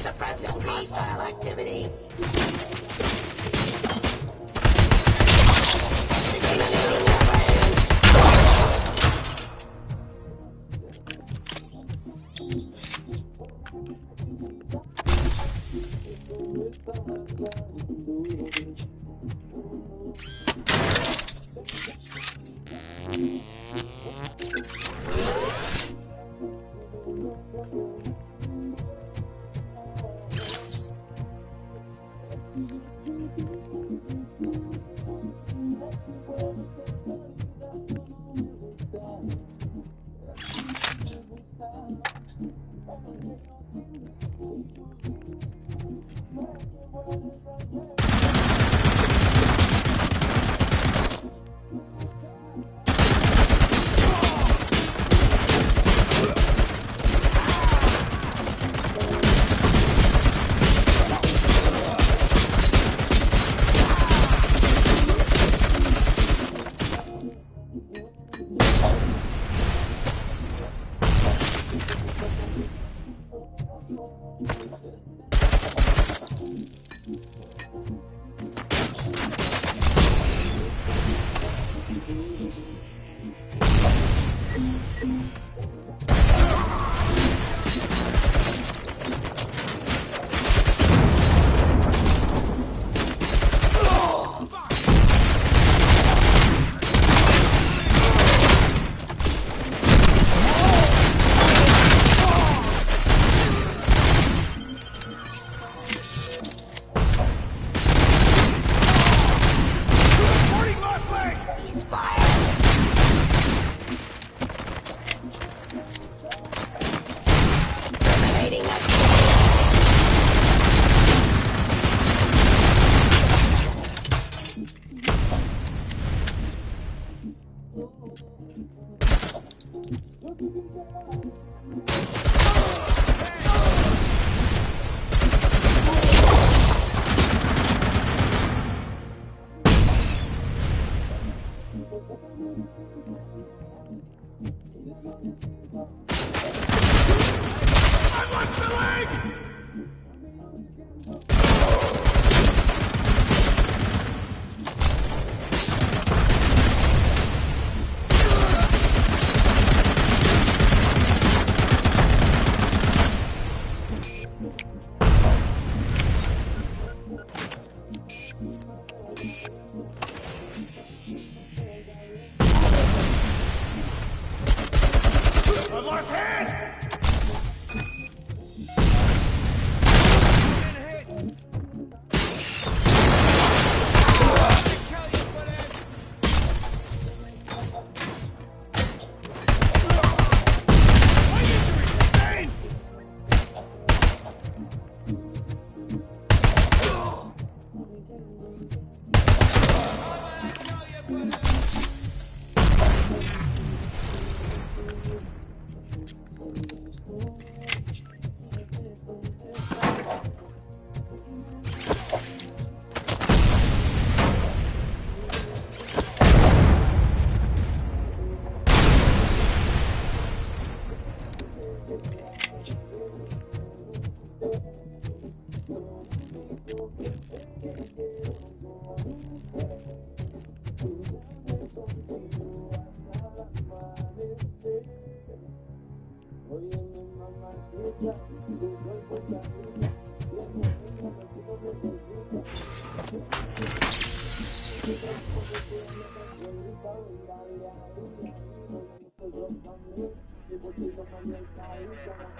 Suppressing hostile activity. Eliminating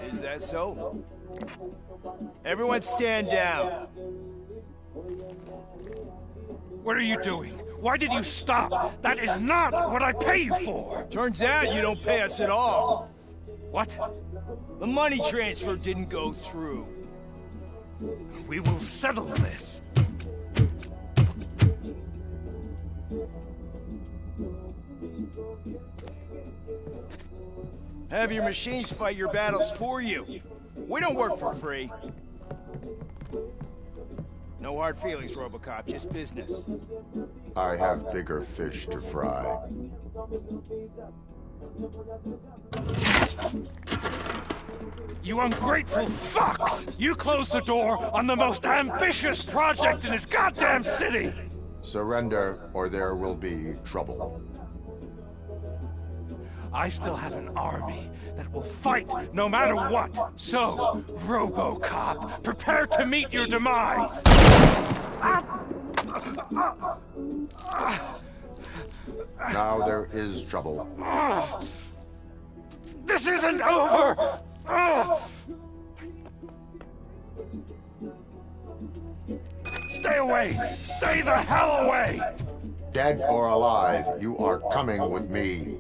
Is that so? Everyone stand down. What are you doing? Why did you stop? That is not what I pay you for! Turns out you don't pay us at all. What? The money transfer didn't go through. We will settle this. Have your machines fight your battles for you. We don't work for free. No hard feelings, Robocop, just business. I have bigger fish to fry. You ungrateful fucks! You closed the door on the most ambitious project in this goddamn city! Surrender, or there will be trouble. I still have an army that will fight no matter what. So, RoboCop, prepare to meet your demise! Now there is trouble. This isn't over! Stay away! Stay the hell away! Dead or alive, you are coming with me.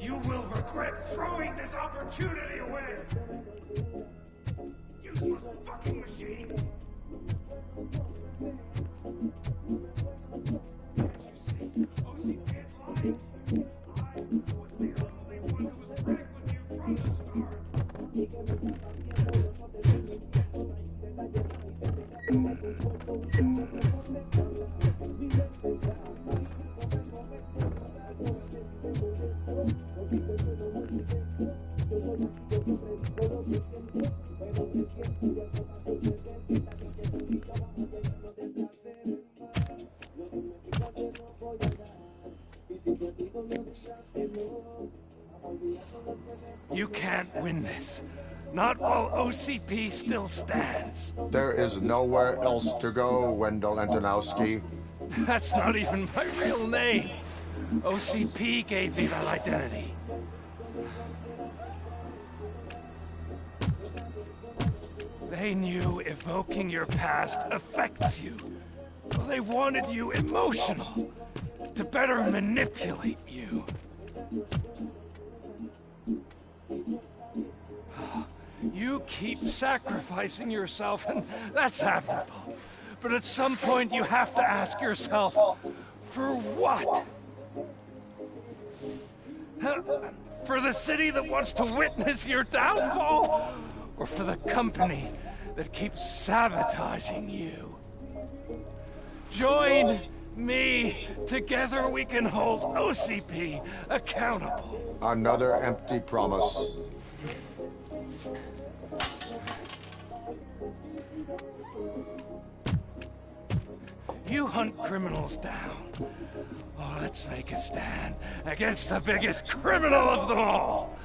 You will regret throwing this opportunity away! Useless fucking machines! Can't you see? OCP is lying to you. I was the only one who was frank with you from the start. You can't win this. Not while OCP still stands. There is nowhere else to go, Wendell Antonowski. That's not even my real name. OCP gave me that identity. They knew evoking your past affects you. They wanted you emotional, to better manipulate you. You keep sacrificing yourself, and that's admirable. But at some point, you have to ask yourself, for what? For the city that wants to witness your downfall? Or for the company that keeps sabotaging you? Join me. Together we can hold OCP accountable. Another empty promise. You hunt criminals down. Oh, let's make a stand against the biggest criminal of them all.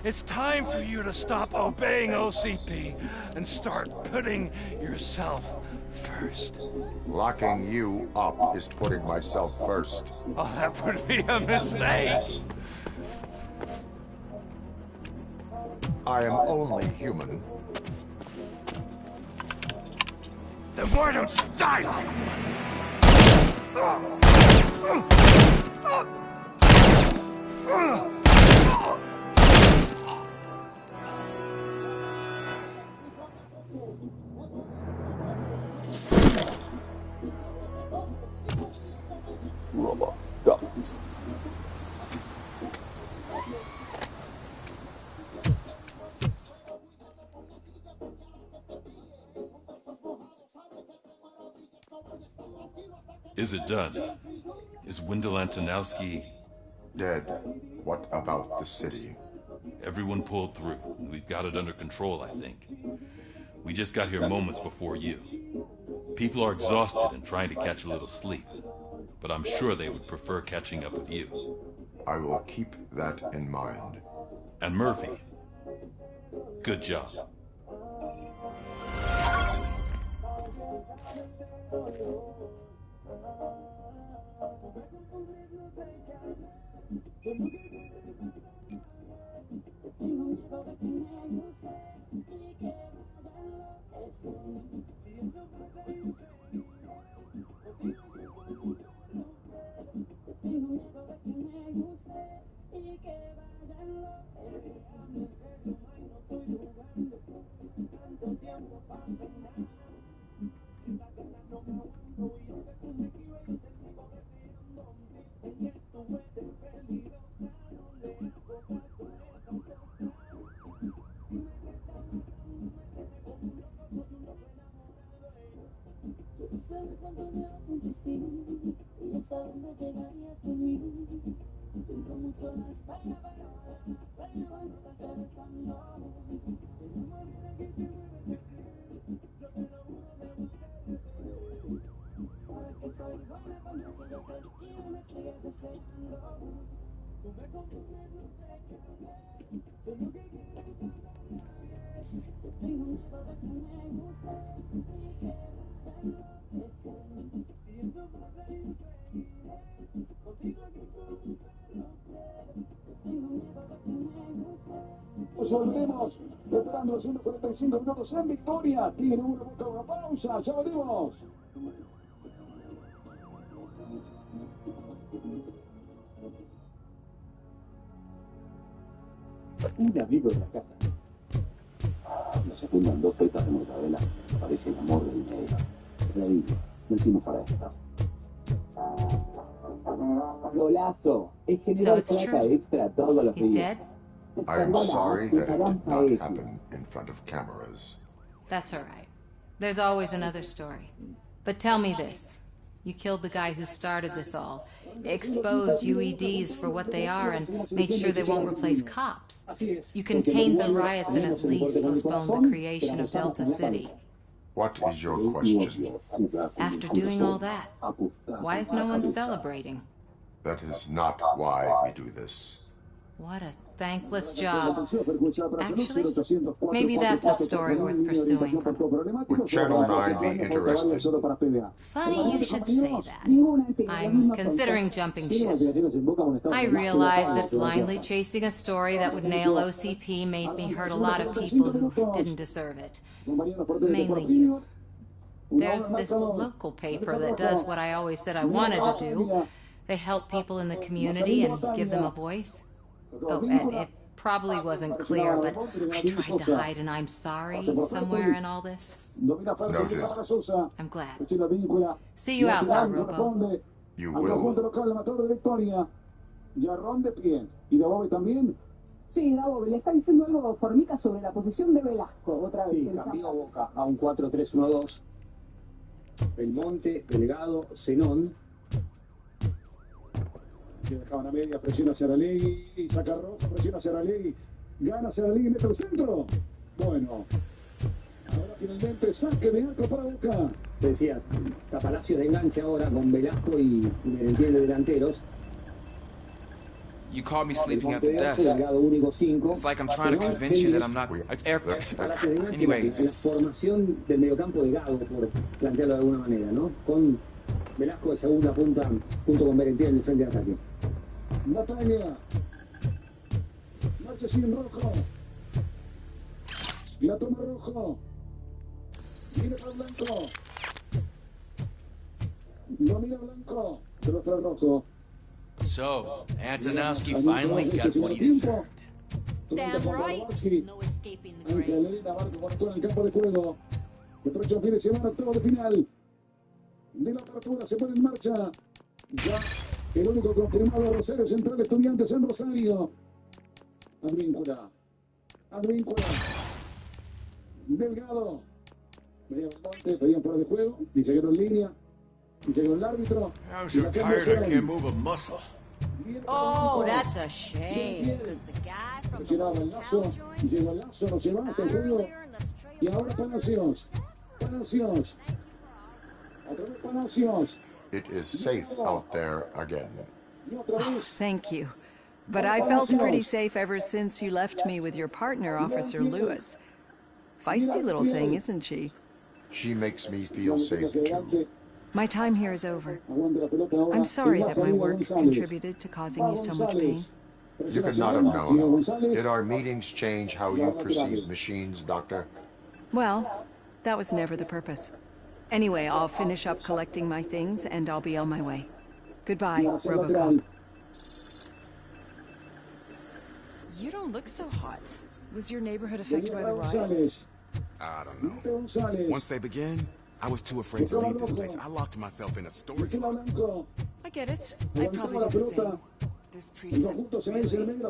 It's time for you to stop obeying OCP and start putting yourself first. Locking you up is putting myself first. Oh, that would be a mistake. I am only human. Then why don't you die like one? Robots, guns. Is it done? Is Wendell Antonowski... Dead. What about the city? Everyone pulled through. We've got it under control, I think. We just got here moments before you. People are exhausted and trying to catch a little sleep. But I'm sure they would prefer catching up with you. I will keep that in mind. And Murphy, good job. Volvemos, esperando los 145 minutos en victoria. Tiene una pausa, ya veremos. Un amigo de la casa. Nos secundan 2 fetas de mortadela. Parece el amor del dinero. Reír, no hicimos para esto. Golazo. Es general plata extra todos los días. I am sorry that it did not happen in front of cameras. That's all right. There's always another story. But tell me this. You killed the guy who started this all, exposed UEDs for what they are, and made sure they won't replace cops. You contained the riots and at least postponed the creation of Delta City. What is your question? After doing all that, why is no one celebrating? That is not why we do this. What a thankless job. Actually, maybe that's a story worth pursuing. Would Channel 9 be interested? Funny you should say that. I'm considering jumping ship. I realized that blindly chasing a story that would nail OCP made me hurt a lot of people who didn't deserve it. Mainly you. There's this local paper that does what I always said I wanted to do. They help people in the community and give them a voice. Oh, and it probably wasn't clear, but I tried to hide an I'm sorry somewhere in all this. Noted. I'm glad. See you out there, Robo. You will. Sí, Gabo, le está diciendo algo Formica sobre la posición de Velasco. Otra vez. Sí, cambió Boca a un 4-3-1-2. Belmonte, Delgado, Zenón. Se dejaban a media, presiona hacia Aralegui, saca rojo, presiona hacia Aralegui, gana hacia Aralegui, mete el centro. Bueno, ahora finalmente saque de arco para Boca. Te decía, Palacio de enganche ahora con Velasco y Merentiel de delanteros. You caught me sleeping at the desk. It's like I'm trying to convince you that I'm not. It's air. Anyway. La formación del mediocampo de Gago, por plantearlo de alguna manera, ¿no? Con Velasco de segunda punta, junto con Merentiel en el frente de ataque. Natalia. Marcha sin rojo. La toma rojo. Mira para Blanco. Lo mira Blanco. Se lo trae rojo. So, Antonowski finally got what he deserved. Damn right. No escaping the grave. Elena Barco conectó en el campo de juego. El próximo fin de semana, octavo de final. De la apertura se pone en marcha. Ya el único confirmado Rosario Central Estudiantes en Rosario. Advíncula. Advíncula. Delgado. Media Montes, pedían fuera de juego. Dice que no en línea. Y llegó el árbitro. I'm so tired I can't move a muscle. Oh, that's a shame. Because the guy from the Llegaba el lazo. joint Y llegó el lazo, no se va hasta el juego. earlier in the Y ahora Palacios. Palacios. Otra vez Palacios. It is safe out there again. Y otra vez. Thank you. But I felt pretty safe ever since you left me with your partner, Officer Lewis. Feisty little thing, isn't she? She makes me feel safe too. My time here is over. I'm sorry that my work contributed to causing you so much pain. You could not have known. Did our meetings change how you perceive machines, Doctor? Well, that was never the purpose. Anyway, I'll finish up collecting my things and I'll be on my way. Goodbye, Robocop. You don't look so hot. Was your neighborhood affected by the riots? I don't know. Once they begin, I was too afraid to leave this place. I locked myself in a storage locker. I get it. I'd probably do the same. This precinct really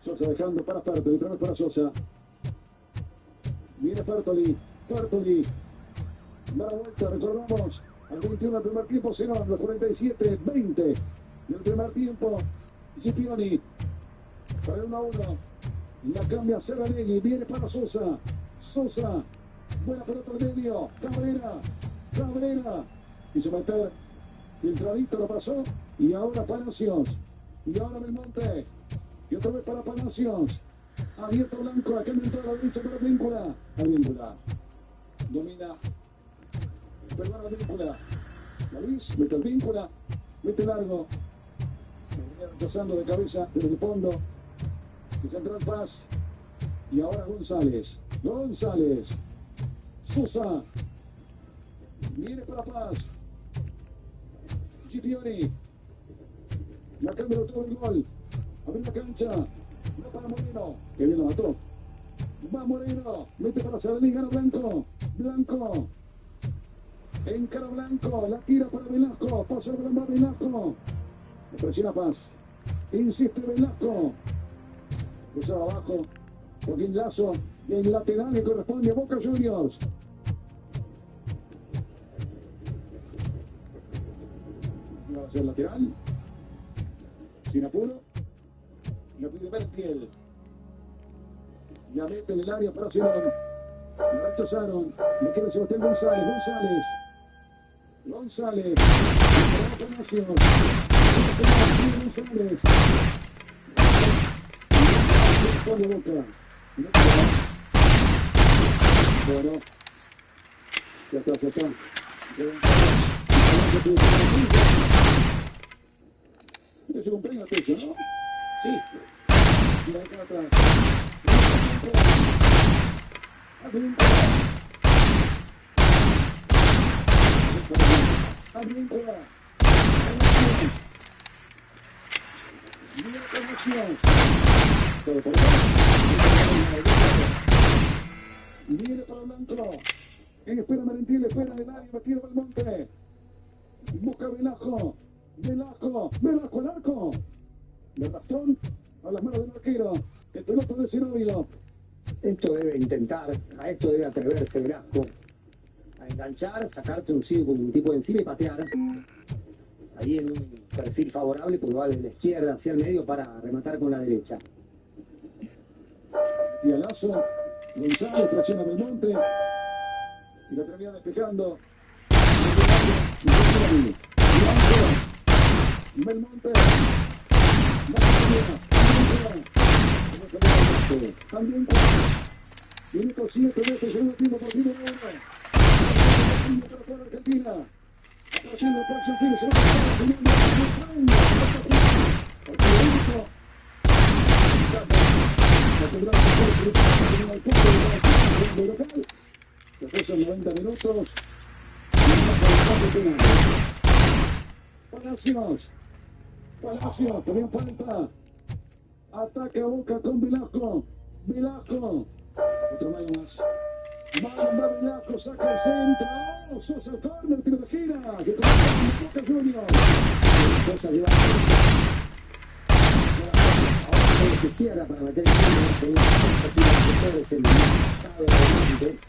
Sosa dejando para Fertoli, otra vez para Sosa. Viene Fertoli, Fertoli. Da la vuelta, recordamos, al 21 del primer tiempo, se van los 47-20 del primer tiempo. Gipioni, para el 1-1. La cambia Serranelli, viene para Sosa. Sosa, buena pelota al medio. Cabrera, Cabrera. Quiso meter, filtradito lo pasó. Y ahora Palacios. Y ahora Belmonte. Y otra vez para Palacios. Abierto Blanco, acá entró a la derecha para Víncula. Víncula. Domina. Perdona la Víncula. La Luis, mete el Víncula. Mete largo. Pasando de cabeza desde el fondo. De Central Paz. Y ahora González. González. Sosa. Viene para Paz. Gipioni. La cambia todo el gol. Abre la cancha. Va para Moreno. Que bien lo mató. Va Moreno. Mete para Saralí. Gana Blanco. Blanco. Encara Blanco. La tira para Velasco. Pasa el gran Velasco. Le presiona Paz. Insiste Velasco. Cruzaba abajo. Joaquín Lazo. Y en lateral le corresponde a Boca Juniors. Va a ser lateral. Sin apuro. La pide Bertiel. La mete en el área para Sion. Rechazaron. Le queda Sebastián González. González. González. González. Pone Boca. Bueno. Ya está, ya está. Es un premio peso, ¿no? Sí. Y la deja atrás. Viene para Blanco. En espera Merentiel, espera en el área, la tira Belmonte. Busca Velasco. Velasco. Velasco al arco. Le bastón a las manos del arquero. El pelota de Cenobio. Esto debe intentar, a esto debe atreverse Velasco. A enganchar, sacarte un tipo de encima y patear. Ahí en un perfil favorable, porque va de la izquierda hacia el medio para rematar con la derecha. Y al Lazo, González presiona Belmonte. Y la termina despejando. Belmonte. También minuto 7 de este segundo tiempo por Chile 1. Para toda Argentina. Aprovechando el próximo fin de semana. Después son 90 minutos. Palacios. Palacios, también falta. Ataque a Boca con Velasco. Velasco. Otro mayo más. Manda Velasco, saca el centro. Oh, Sosa el córner, tiro de gira. Que comienza Boca Juniors. Sosa lleva. Ahora se izquierda para meter el centro. Es el pasado adelante.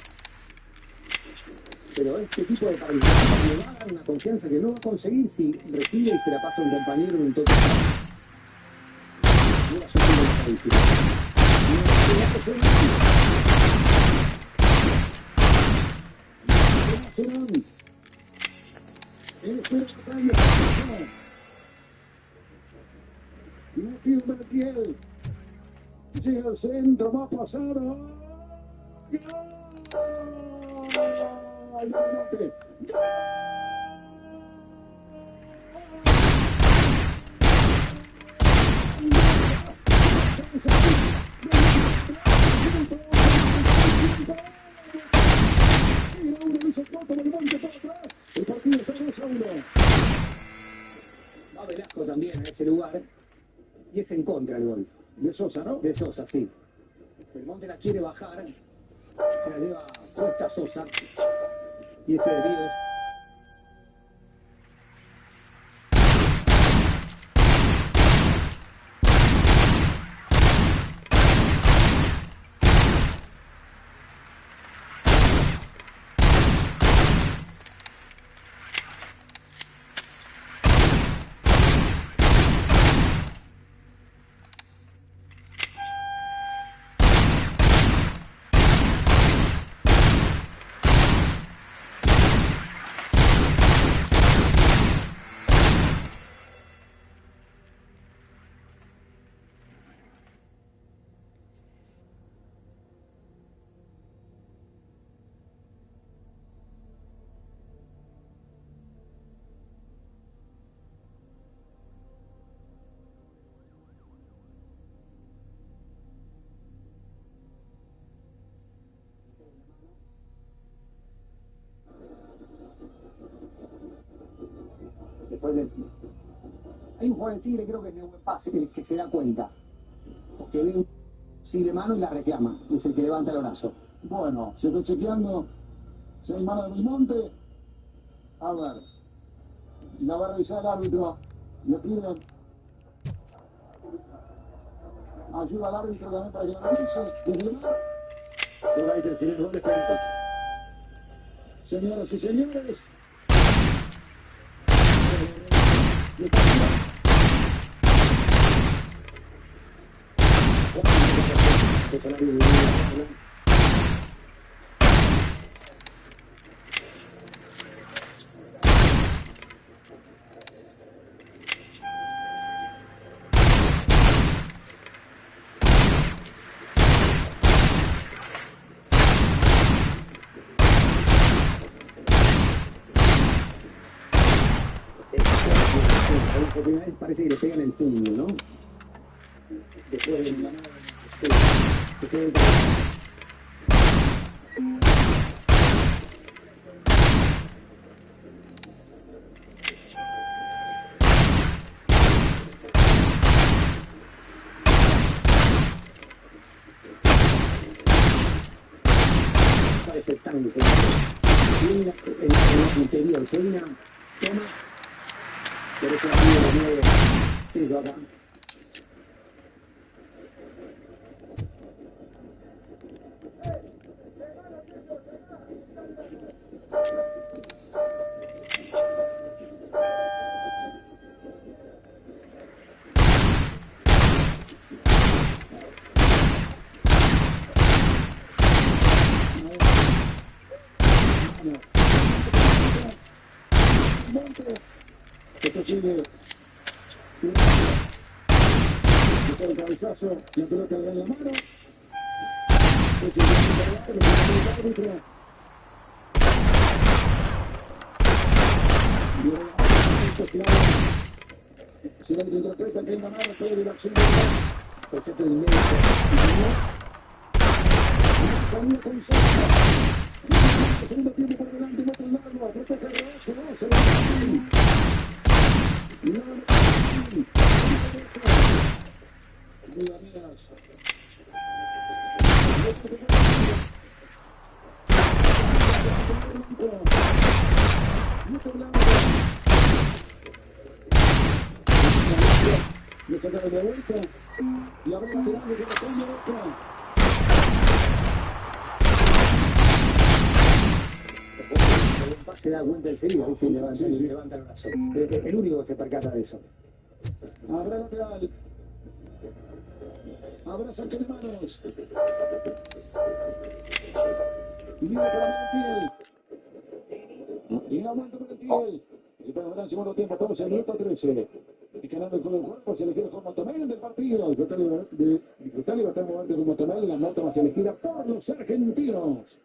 Pero este tipo de paralización le va a dar una confianza que no va a conseguir si recibe y se la pasa a un compañero en un toque. Mira su tiro de estadística. serán. En esta batalla. Matthew Bertiel. Llega al centro, va a pasar. ¡Gol! El partido está 2-1. Va Velasco también a ese lugar. Y es en contra el gol. De Sosa, ¿no? De Sosa, sí. El Monte la quiere bajar. Se la lleva puesta Sosa. Y ese desvío es... Hay un jugador de Tigre, creo que es de buen pase, que se da cuenta. Porque ve un sí de mano y la reclama. Es el que levanta el brazo. Bueno, se está chequeando. Si hay mano de Belmonte. A ver. La va a revisar el árbitro. Le piden ayuda al árbitro también para que la revise. Por ahí el gol de Felipe. Señoras y señores. Parece que le pegan el puño, ¿no? Después de la parece tan en el interior, se una toma. Pero eso es acá. Esto sigue. El cabezazo, la pelota en la mano. Si la interpreta que es la mano, todo dirección de el centro del medio. Salida con Sosa. Segundo tiempo por delante, otro largo, protege el rebaño, no, se va le sacaron de vuelta y ahora tirando que la cambia otra. Se da cuenta enseguida, levanta el brazo. Es el único que se percata de eso. Habrá lateral. Habrá saque de manos. Y viene para Montiel. la vuelta para el Tiel. Se puede ganar segundo tiempo, estamos en el minuto 13. Y ganando el cuerpo, se elegir con Motomel del partido. Disfrutar libertad de moverte con Motomel, la moto más elegida por los argentinos.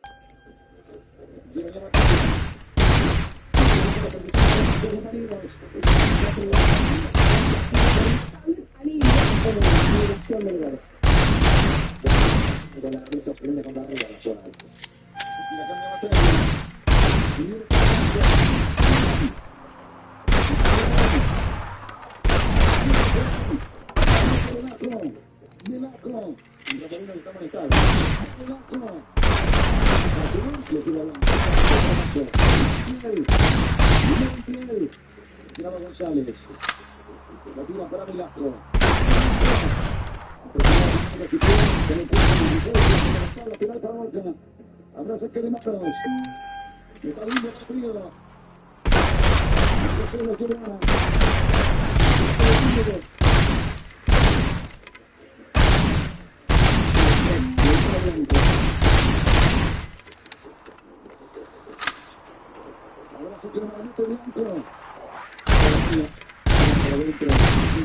González. La tira para Velasco. La final para Boca. Habrá saque de manos. Está lindo el partido. José lo lleva. Ahora se queda Marito Blanco.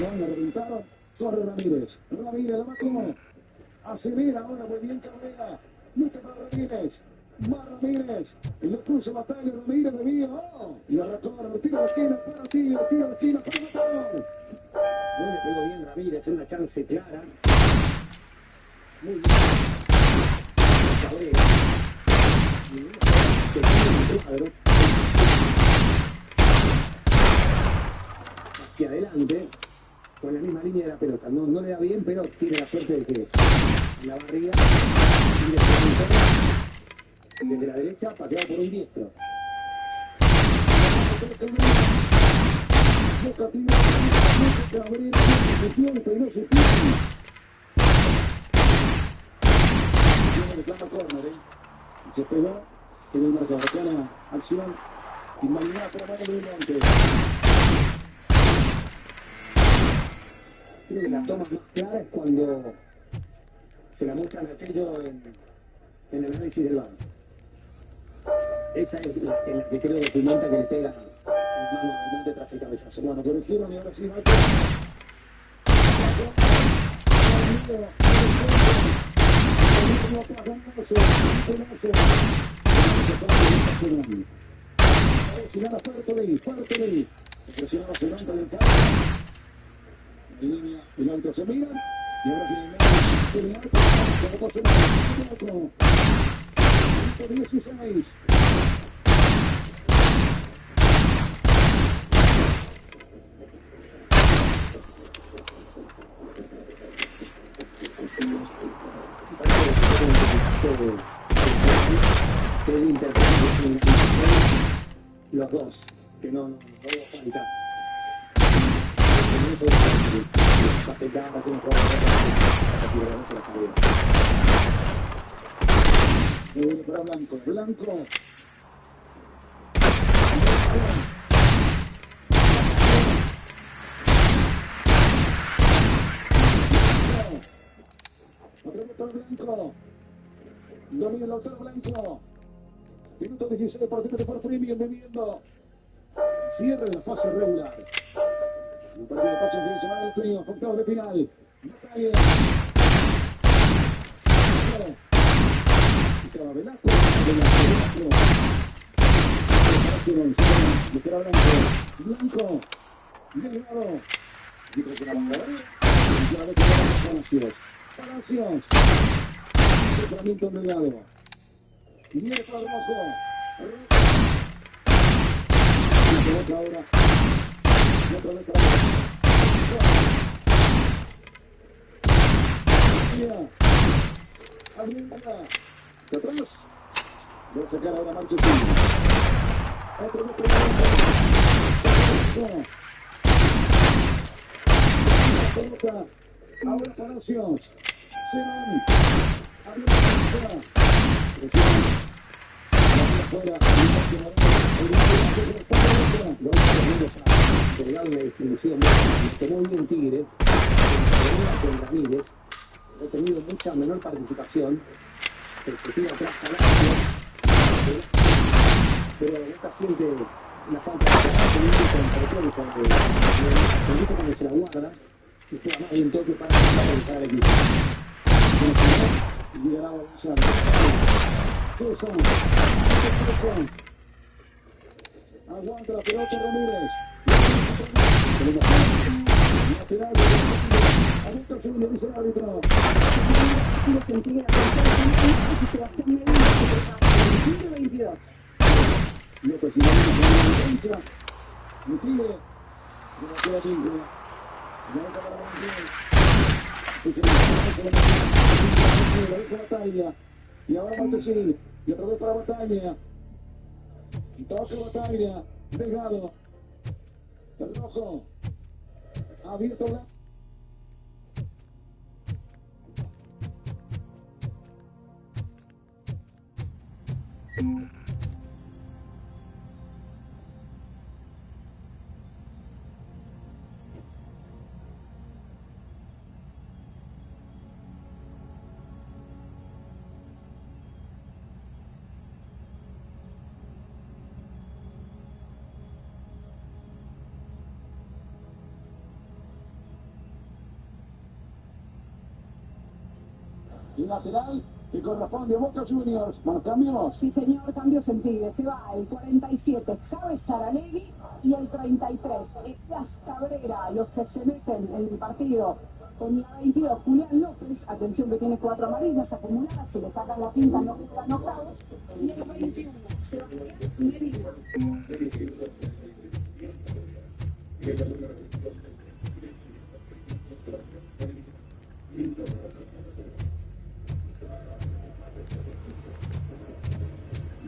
La reventaron. Corre Ramírez. Ramírez la mató. Acelera ahora. Muy bien Cabrera. Lucha para Ramírez. Más Ramírez. En el cruce batalla. Ramírez de vía. Y la recorre. Tira la esquina. Para tira la esquina. Para matar. No le pegó bien Ramírez. Una chance clara. Muy bien. Cabrera. Hacia adelante con la misma línea de la pelota, no le da bien, pero tiene la suerte de que la barriga desde la derecha pateado por un diestro. Reclama córner, se pegó, tiene un marcador, reclama acción, invalidada por la mano de Monte. Creo que la toma más clara es cuando se la muestran a Tello en el análisis del VAR. Esa es en la que creo documenta que le pega en mano de Monte tras el cabezazo. Bueno, corrigieron y ahora sí va fuerte. Presionaba su banco del carro. En línea, el auto se mira. Y ahora tiene el arco. Como pasó el otro. 16. Los dos, que no hubo falta. Para Blanco. Blanco. Domina el autor Blanco. Minuto 16, partido por Premium bebiendo. Cierre la fase regular. Un partido de paso en fin de semana del frío, octavos de final. Natalia. Estaba Velasco. Blanco. Delgado. Dijo que la banda. Y ya ve que va Palacios. Entrenamiento Delgado. Y viene para abajo. Otra hora. Otra vez para abriendo. De atrás. Voy a sacar ahora Marcho. Otro pelota. Ahora Palacios. Serán. Abriendo. Delgado una distribución muy bien Tigre con Ramírez ha tenido mucha menor participación se tira atrás Palacio pero Boca siente la falta de conocimiento sobre todo cuando se la guarda y juega más de un toque para realizar al equipo. Y ganaba Gonzalo. ¿Qué son? Aguanta la pelota Ramírez. Lateral. Adentro segundo, dice el árbitro. Se entrega y Sebastián Medina se prepara. 22. López y Medina en la cancha. Mutile. De la 5. Batalla. Y ahora Montesini. Y otra vez para Batalla. Y toca Batalla. Delgado. El rojo. Abierto blanco. Lateral que corresponde a Boca Juniors. Bueno, cambios. Sí, señor, cambios en pide. Se va el 47, Javes Saralegui, y el 33, Elias Cabrera, los que se meten en el partido. Con la 22, Julián López, atención que tiene 4 amarillas acumuladas, se le sacan la pinta, no quedan nocados. Y el 21, Sebastián Medina.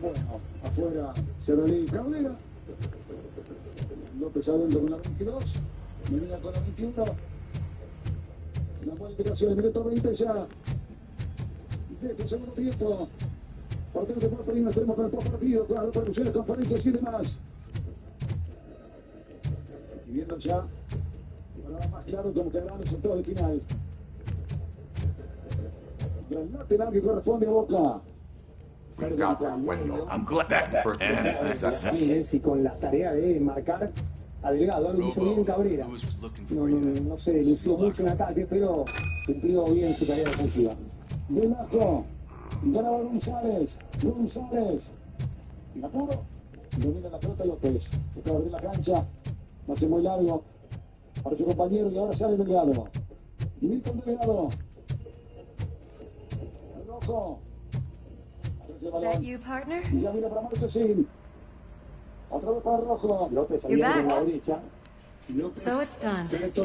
Bueno, afuera Cerralí y Cabrera. López adentro con la 22. Medina con la 21. La modificación del minuto 20 ya. De este segundo tiempo. Partido de Puerto Rico, tenemos con el partido, claro, producciones, conferencias y demás. Y viendo ya, ahora más claro como quedarán los octavos de final. El lateral que corresponde a Boca. We got Wendell. I'm glad. Y con la tarea de marcar a Delgado, algo que hizo bien Cabrera. No se lució mucho en ataque, pero cumplió bien su tarea defensiva. Velasco, ganaba González. Y apuro, domina la pelota López. Busca abrir la cancha, no hace muy largo para su compañero y ahora sale Delgado. Milton Delgado. El rojo. That you, partner? Y ya mira para Marchesín. Otra vez para Rojo. López You're back. la derecha. So it's done. It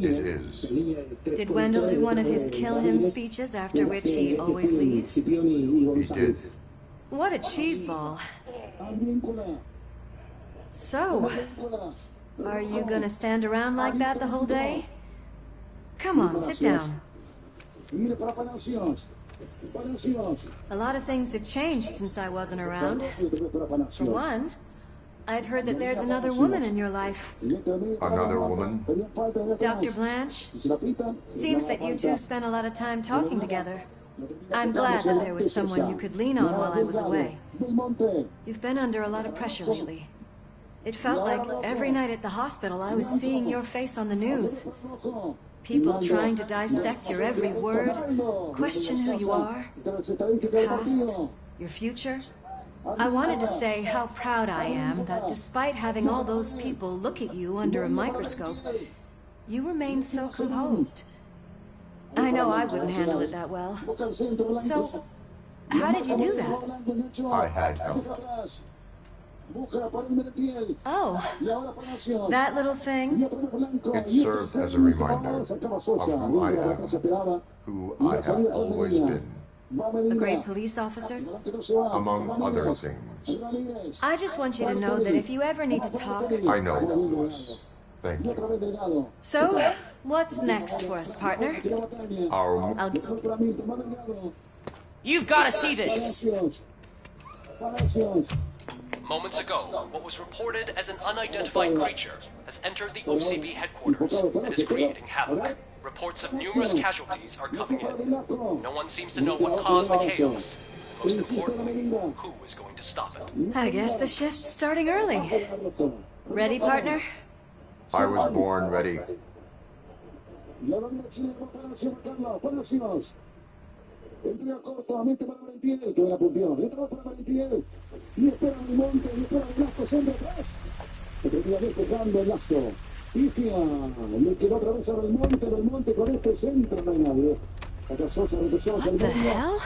is. Did Wendell do one of his kill him speeches after which he always leaves? He did. What a cheeseball. So, are you gonna stand around like that the whole day? Come on, sit down. A lot of things have changed since I wasn't around. For one, I've heard that there's another woman in your life. Another woman? Dr. Blanche? Seems that you two spent a lot of time talking together. I'm glad that there was someone you could lean on while I was away. You've been under a lot of pressure lately. It felt like every night at the hospital I was seeing your face on the news. People trying to dissect your every word, question who you are, your past, your future. I wanted to say how proud I am that despite having all those people look at you under a microscope, you remain so composed. I know I wouldn't handle it that well. So, how did you do that? I had help. Oh, that little thing? It served as a reminder of who I am, who I have always been. A great police officer? Among other things. I just want you to know that if you ever need to talk... I know, Louis. Thank you. So, what's next for us, partner? You've got to see this! Moments ago, what was reported as an unidentified creature has entered the OCB headquarters and is creating havoc. Reports of numerous casualties are coming in. No one seems to know what caused the chaos. most importantly, who is going to stop it? I guess the shift's starting early. Ready, partner? I was born ready. La bandera chilena va Palacios, Carlos, Palacios. Entrega corto, mete para Valentiel, que buena puntión. Entra para Valentiel. Y espera el monte, y espera el Lazo, centro atrás. Efectivamente, despejando el Lazo. Pifia, le quedó otra vez a Belmonte con este centro, no hay nadie. What the hell?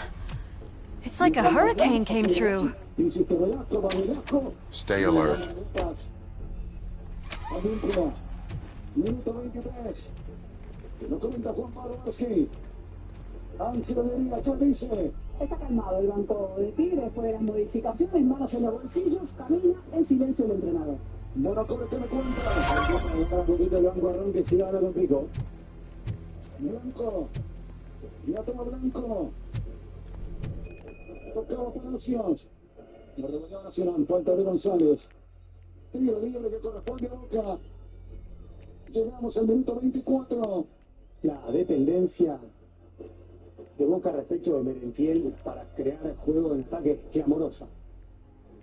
It's like a hurricane came through. Stay alert. Minuto 23. Lo comenta Juan Pablo Vázquez. Ángel de Liga, ¿qué dice? Está calmado el banco de Tigre después de las modificaciones, manos en los bolsillos, camina en silencio el entrenador. Bueno, ¿qué me cuenta? Un poquito el banco arranque, si gana con Pico. Blanco. Ya toma Blanco. Tocaba Palacios. La reunión nacional, falta de González. Tiro libre que corresponde a Boca. Llegamos al minuto 24. La dependencia de Boca respecto de Merentiel para crear el juego en ataque es clamorosa.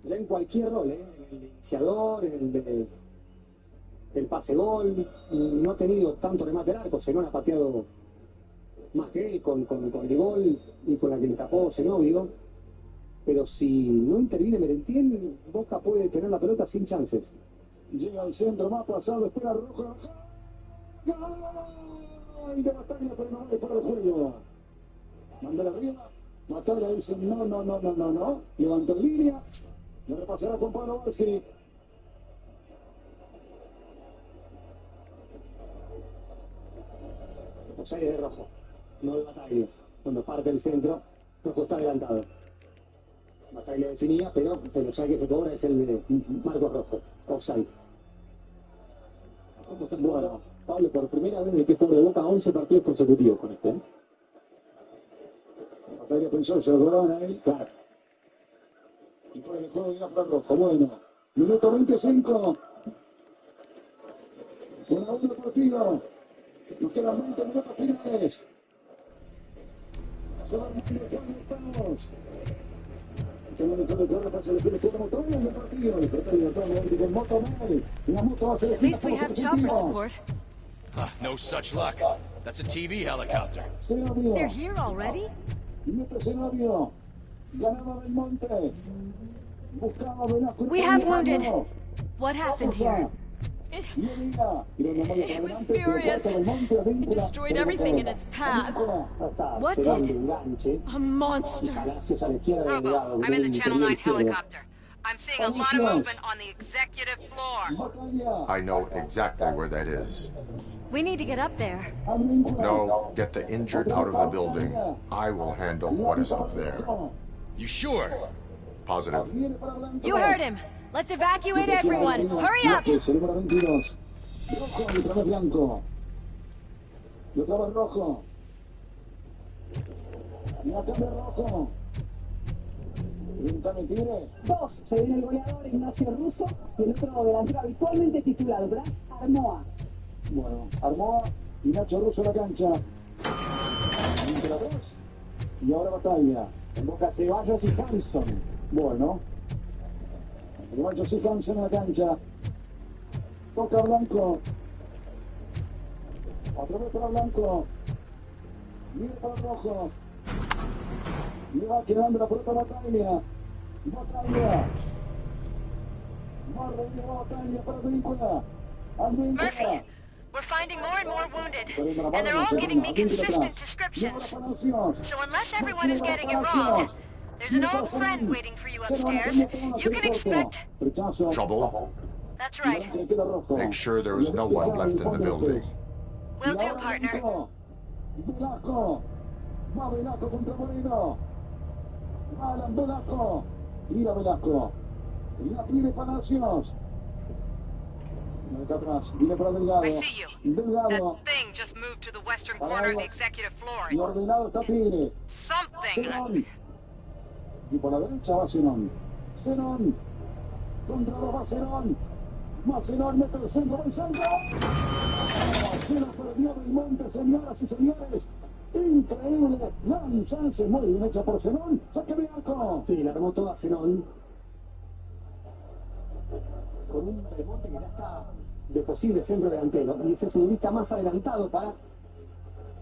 Ya en cualquier rol, en el iniciador, en el pase-gol, no ha tenido tanto remate al arco, Zenón ha pateado más que él con el gol y con la que le tapó Zenóbio. Pero si no interviene Merentiel, Boca puede tener la pelota sin chances. Llega al centro, más pasado, espera Rojo. ¡Gol! De Batalla, pero no vale para el juego. Manda arriba. Batalla dice no. Levantó en línea. Le repasará con Pablo Vázquez. Los aires de Rojo, no de Batalla. Cuando parte el centro, Rojo está adelantado. Batalla definía, pero el offside que se cobra es el de Marcos Rojo. Offside. Bueno, Pablo, por primera vez de que juega de Boca 11 partidos consecutivos con este. Batalla pensó, se lo cobraban a él. Claro. Y fue el juego de la Rojo. Bueno, minuto 25. 1-1 partido. Nos quedan 20 minutos finales. Se va a estamos. At least we have chopper support. No such luck. That's a TV helicopter. They're here already? We have wounded. What happened here? It was furious. It destroyed everything in its path. What did? A monster. Robo, I'm in the Channel 9 helicopter. I'm seeing a lot of movement on the executive floor. I know exactly where that is. We need to get up there. No, get the injured out of the building. I will handle what is up there. You sure? Positive. You heard him. Let's evacuate everyone. Hurry up! Dos, se viene el goleador Ignacio Russo y el otro delantero habitualmente titulado, Bras Armoa. Bueno, Armoa y Nacho Russo en la cancha. Y ahora Batalla. En Boca Ceballos y Hanson. Bueno. Ceballos y Hanson en la cancha. Toca Blanco. Otra vez para Blanco. Mira para Rojo. Le va quedando la pelota a Batalla. Batalla. Batalla para Advíncula. Murphy, we're finding more and more wounded, and they're all giving me consistent descriptions. So unless everyone is getting it wrong, there's an old friend waiting for you upstairs. You can expect... Trouble? That's right. Make sure there is no one left in the building. Will do, partner. Velasco. Va Velasco contra Moreno. Alan Velasco. Mira Velasco. La tiene Palacios. Atrás. Viene para Delgado. I see you. Delgado. That thing just moved to the western corner of the executive floor. Y ordenado está Tigre. Something. Y por la derecha va Zenón. Zenón. Contra dos va Zenón. Más Zenón mete el centro. ¡El centro! Se lo perdió Belmonte, señoras y señores. Increíble. Gran chance. Muy bien hecha por Zenón. Saque de arco. Sí, la armó toda Zenón. Con un remonte que ya está de posible centro delantero. Y ese futbolista más adelantado para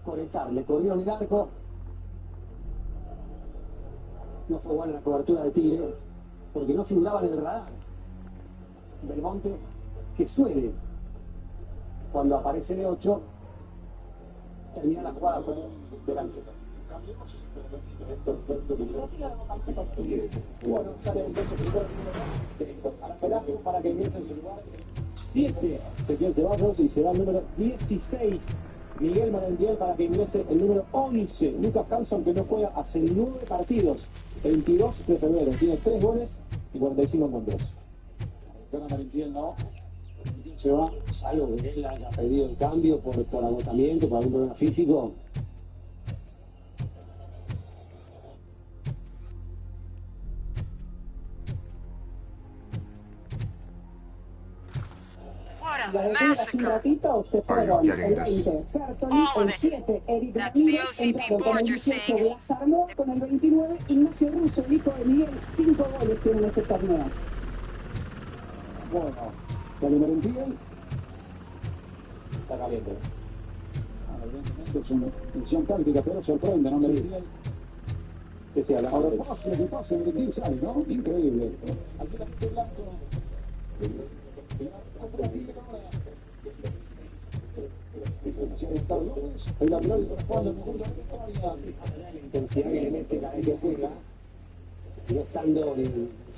conectar. Le corrieron el arco. No fue buena la cobertura de Tigre, porque no figuraba en el radar. Belmonte, que suele, cuando aparece de 8, termina la jugada como delantero. Bueno, sale entonces para que ingrese en su lugar 7, Ezequiel Ceballos, y será el número 16, Miguel Marentiel, para que ingrese el número 11, Lucas Carlson, que no juega hace 9 partidos, 22 de febrero, tiene 3 goles y 45 encuentros. Gana Marentiel, no. Marentiel se va, salvo que él haya pedido el cambio por agotamiento, por algún problema físico. La detuvieron hace un ratito, se fueron el 20, Fertoli, el 7, Eric Ramírez, entraron con el 18, Blas Armó, con el 29, Ignacio Russo, el hijo de Miguel, 5 goles tienen este torneo. Bueno, sale Merentiel. Está caliente. Evidentemente es una decisión táctica, pero sorprende, ¿no? Merentiel. Que sea la ahora que pase, Merentiel sale, ¿no? Increíble. Aquí la gente blanco. El lateral corresponde al conjunto de Historia. La intensidad que le mete cada vez que juega, no estando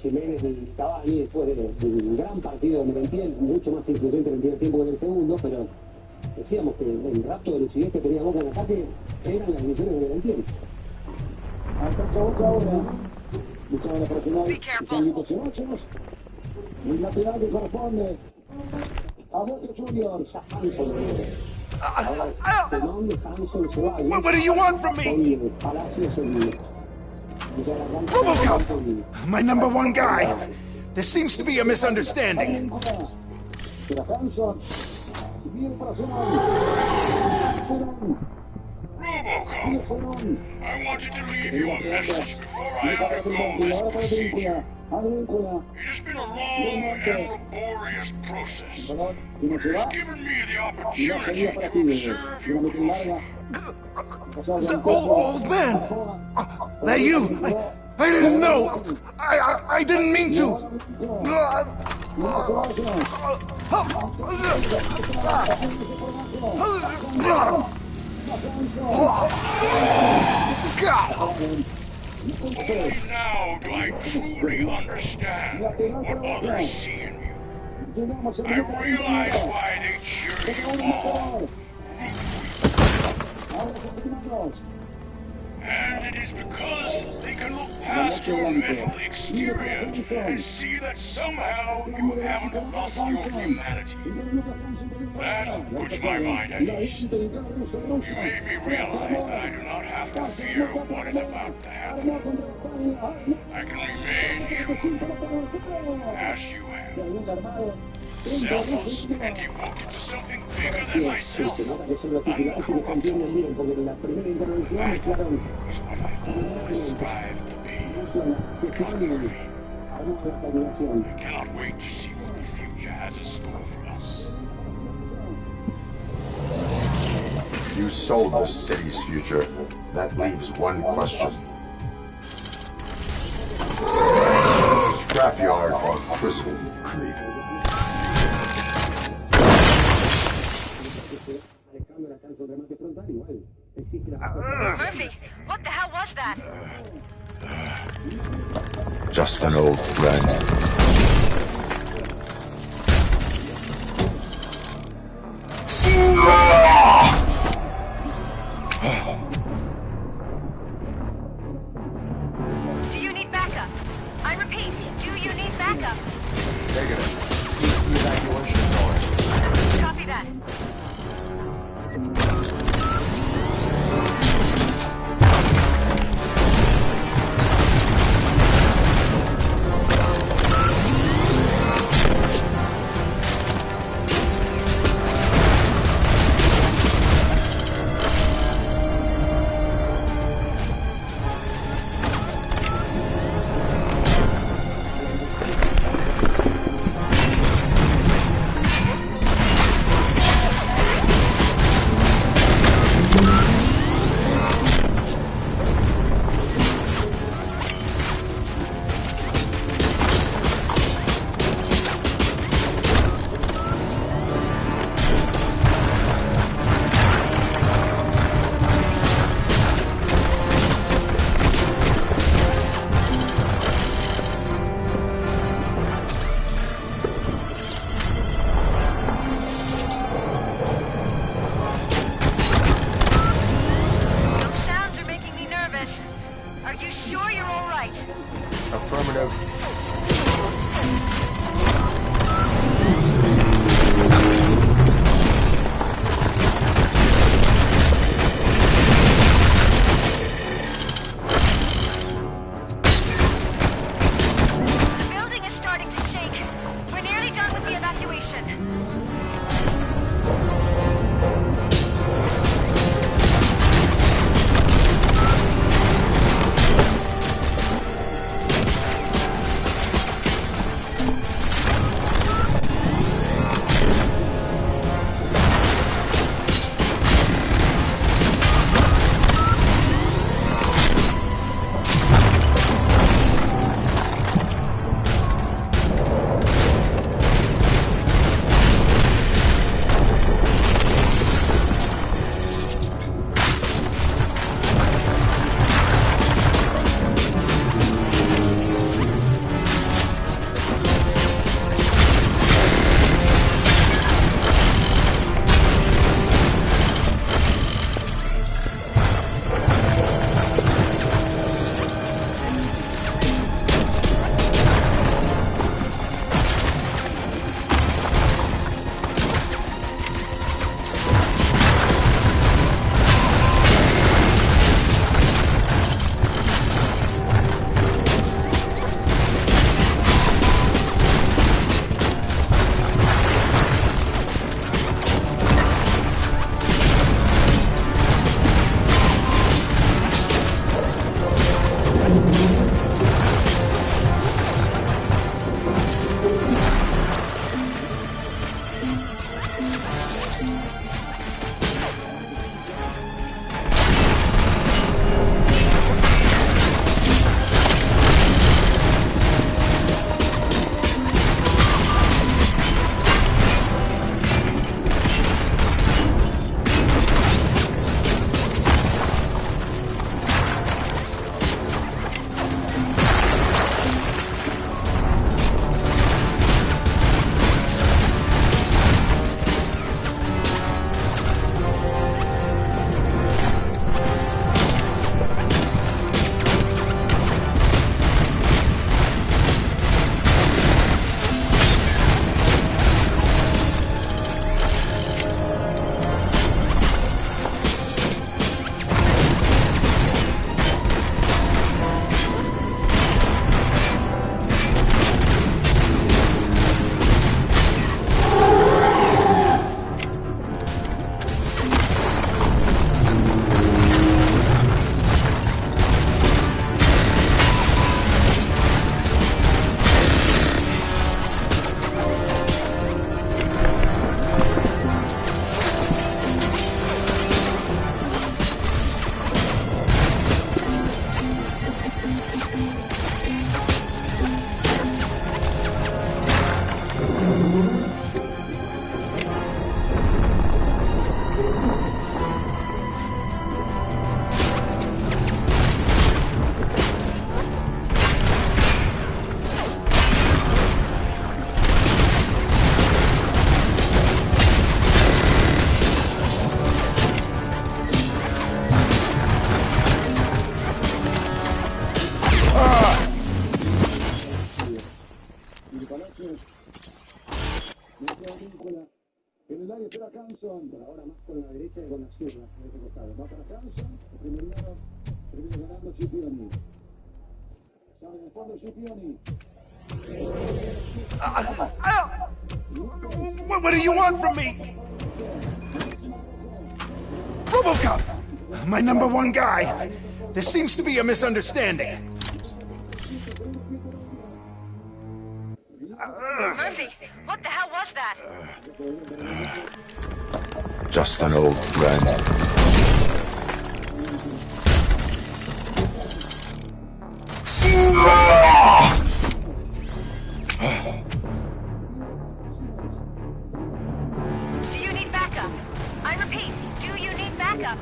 Jiménez y Cavani, después del gran partido de Merentiel, mucho más influyente en el primer tiempo que en el segundo, pero decíamos que el rato de lucidez que tenía Boca en ataque eran las divisiones de Merentiel. Ataca Boca ahora. Buscando la personal. Están el lateral que corresponde a Boca Juniors. What do you want from me? RoboCop! My number one guy! There seems to be a misunderstanding. RoboCop, I wanted to leave you a message before I undergo this procedure. It has been a long and laborious process, but it has given me the opportunity to observe your closely. Old man! That you? I didn't know! I didn't mean to! Only now do I truly understand what others see in you. I realize why they cheer you on. And it is because they can look past your mental exterior and see that somehow you haven't lost your humanity. That puts my mind at ease. You made me realize that I do not have to fear what is about to happen. I can remain human, as you have. Selfless and devoted to something bigger than myself. That is what I always strive to be. I cannot wait to see what the future has in store for us. You sold the city's future. That leaves one question. Scrapyard or Crystal Creek? Murphy, what the hell was that? Just an old friend. Do you need backup? I repeat, do you need backup? Negative. Keep the evacuation going. Copy that. right. Affirmative. The building is starting to shake. We're nearly done with the evacuation. En el área espera Hanson, por ahora más con la derecha que con la zurda, en ese costado. Va para Hanson, el primer lado, termina ganando Scipioni. Sale en el fondo Scipioni. What do you want from me? RoboCop! My number one guy. There seems to be a misunderstanding. Murphy, what the hell was that? Just an old friend. Do you need backup? I repeat, do you need backup?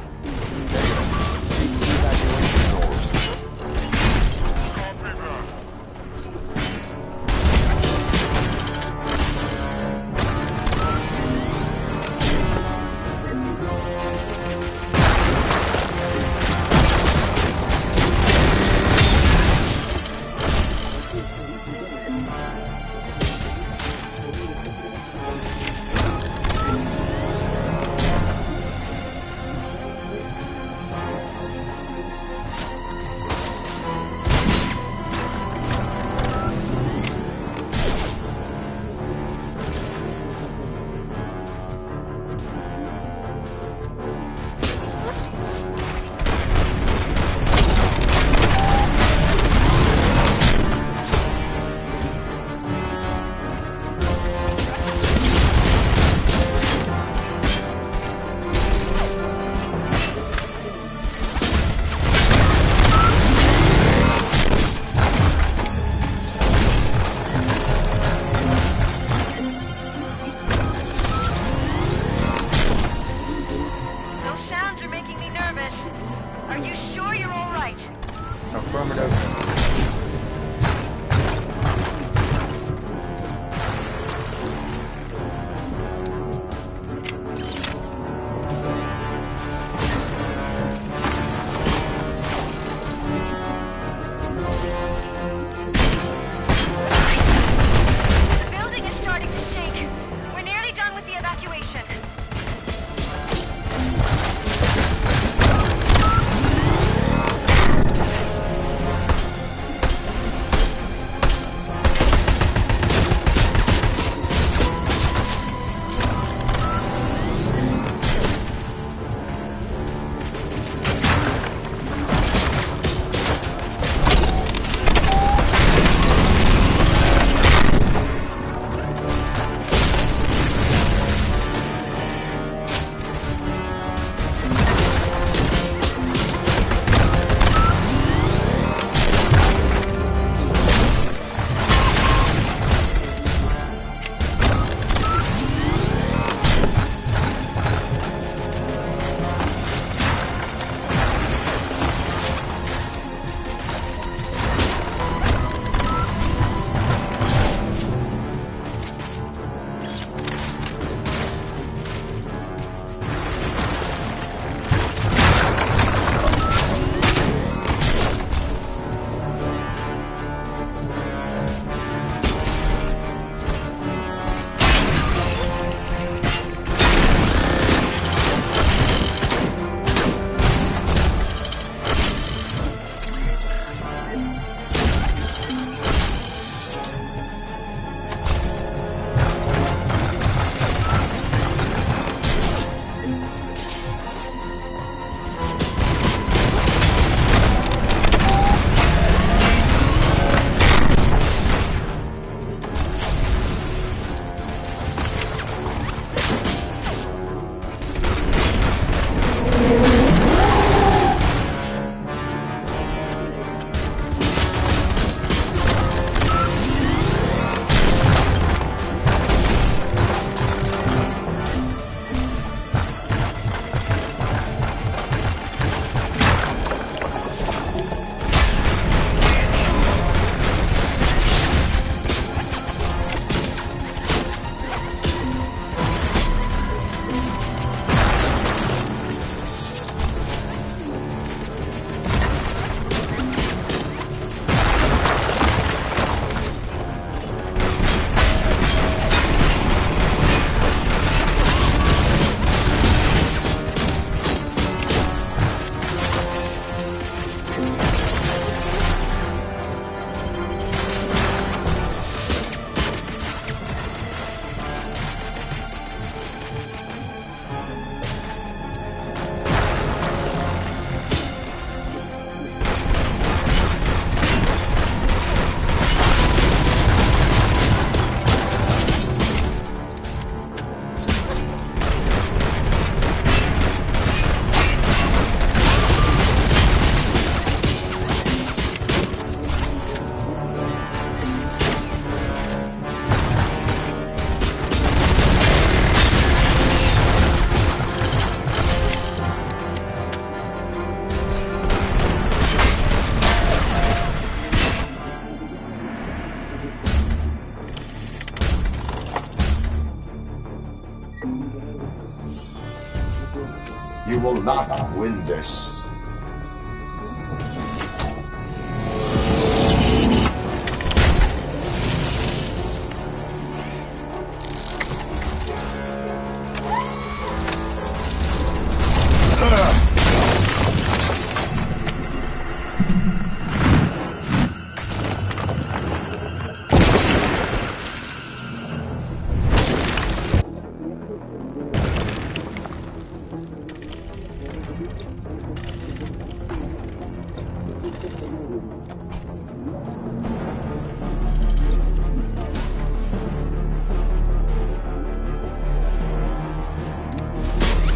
You will not win this.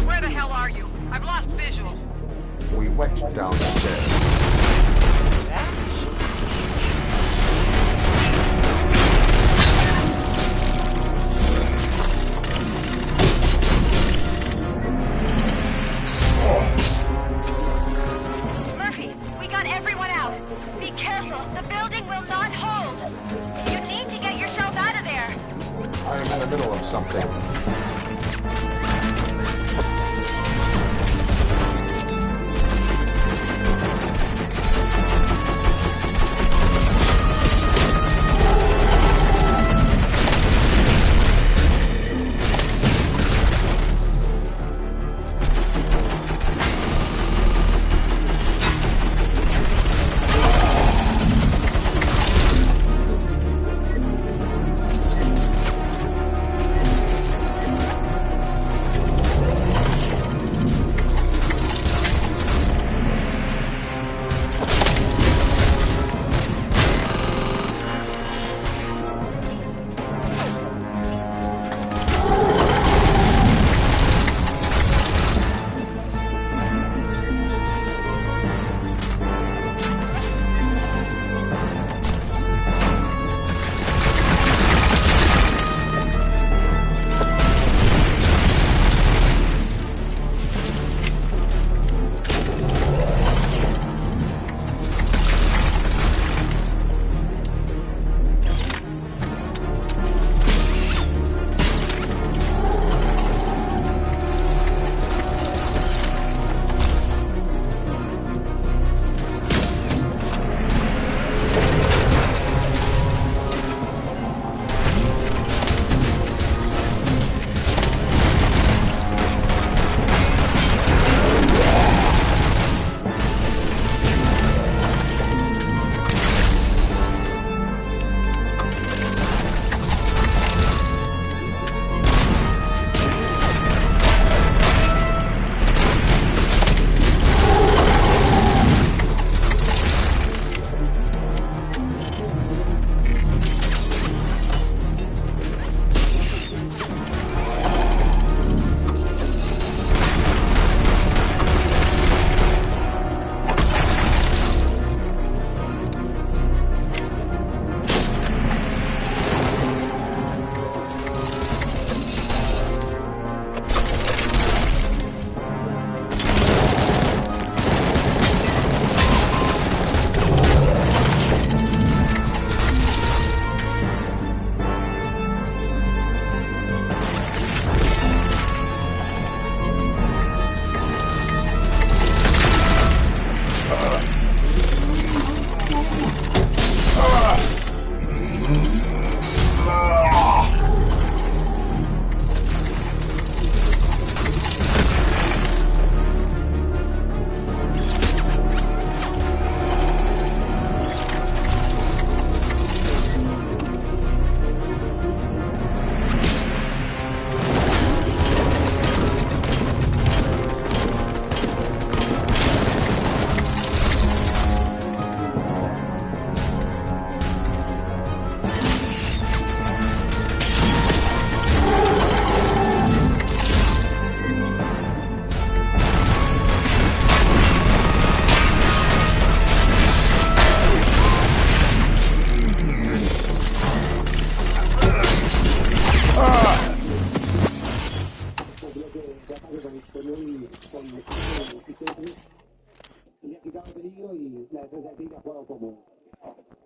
Where the hell are you? I've lost visual. We went downstairs. Murphy, we got everyone out. Be careful. The building will not hold. You need to get yourself out of there. I am in the middle of something.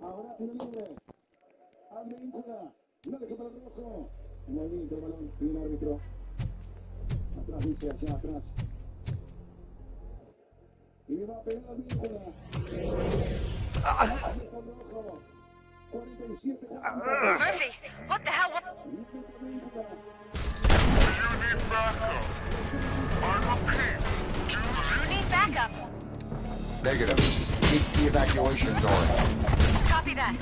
Ahora tiro libre. Abre Íncula. La deja para el rojo. En movimiento el balón. Y un árbitro. Atrás dice allá atrás. Murphy, what the hell? You need backup. I repeat, You need backup. Negative. Keep the evacuation going. Copy that.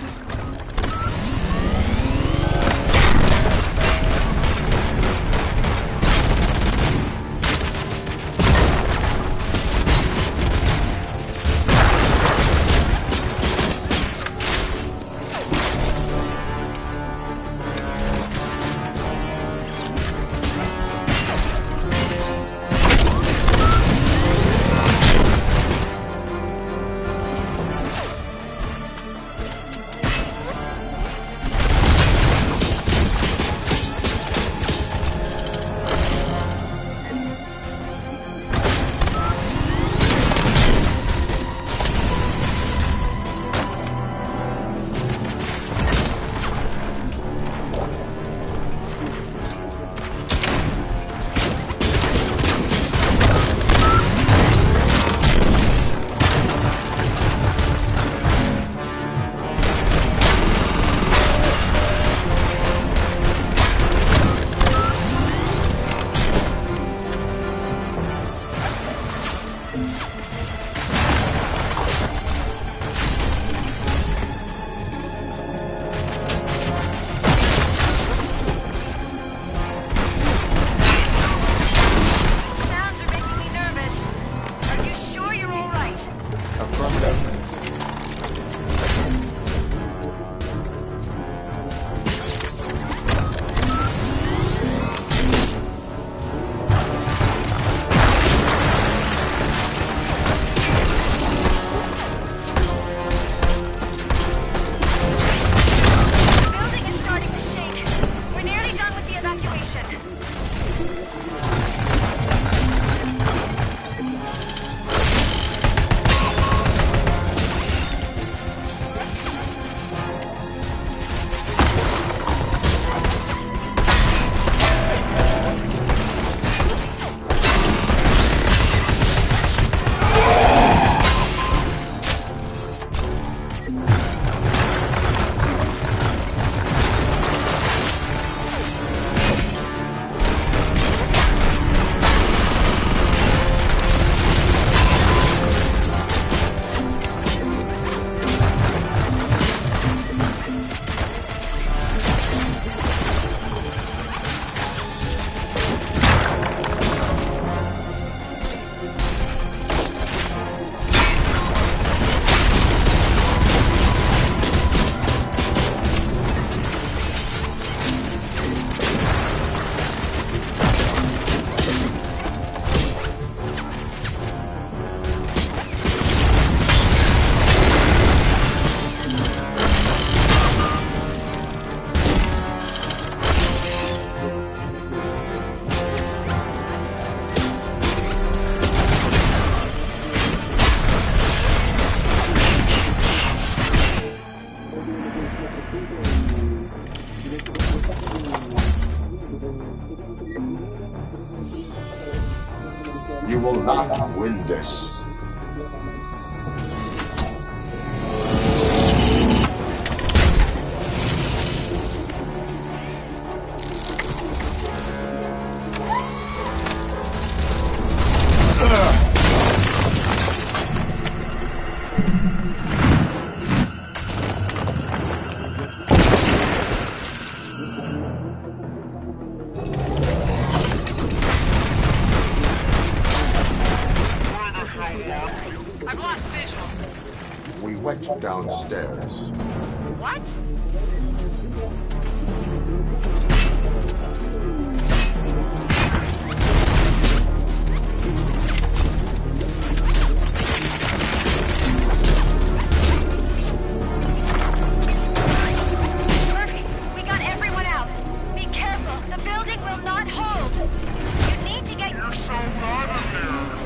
You will not win this. I've lost visual. We went downstairs. What? Murphy, we got everyone out. Be careful. The building will not hold. You need to get... You're so out of here.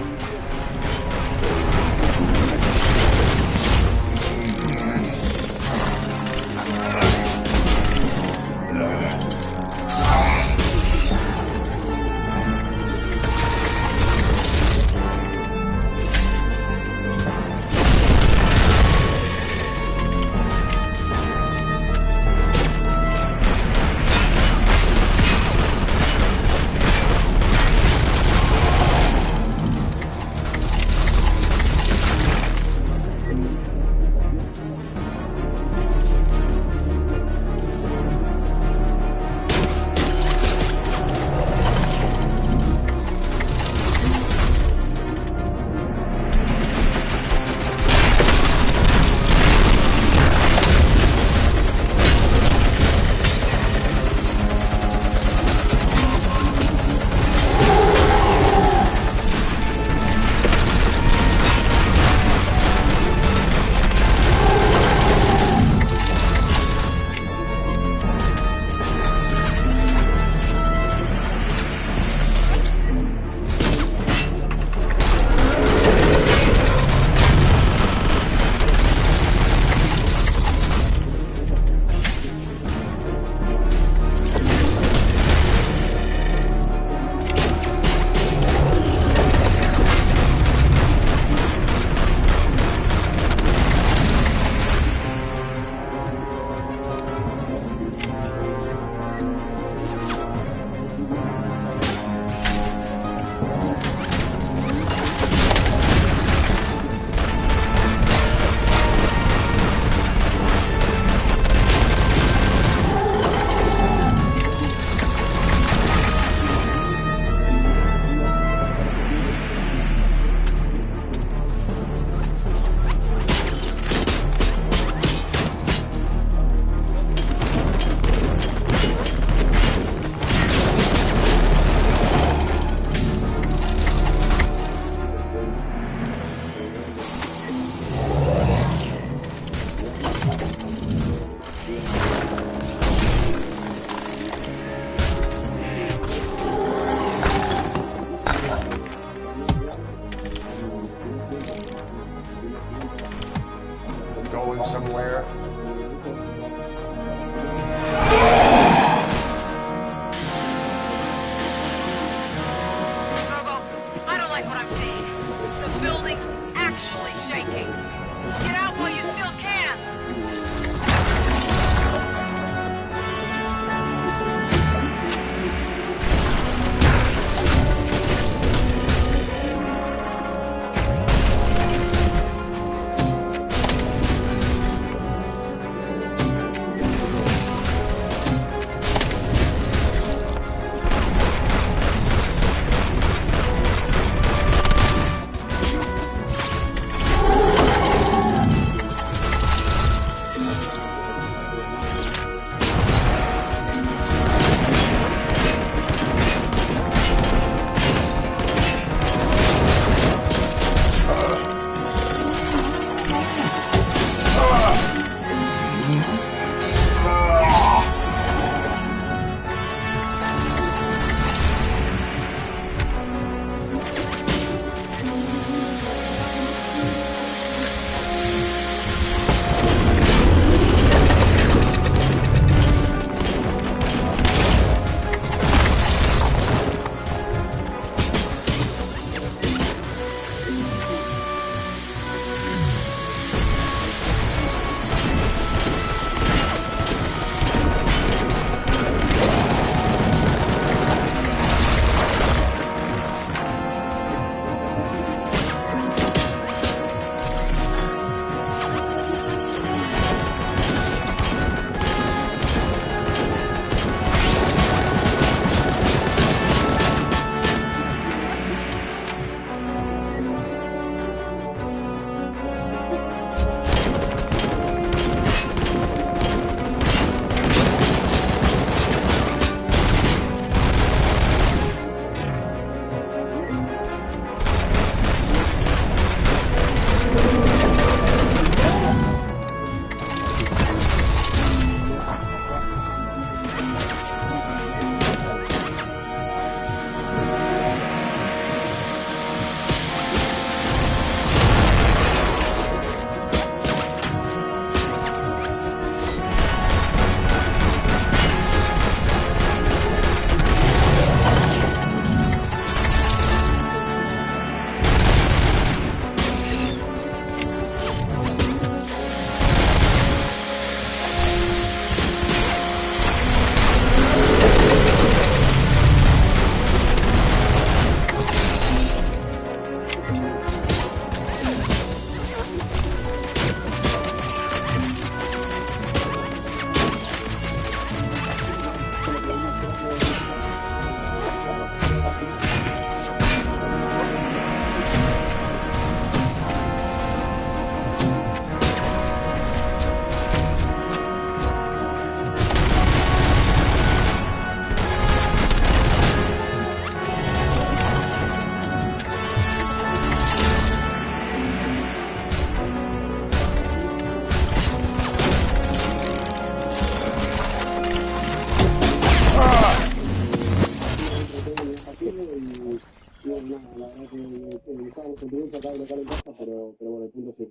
triunfo acá de local en casa, pero bueno, el punto sí.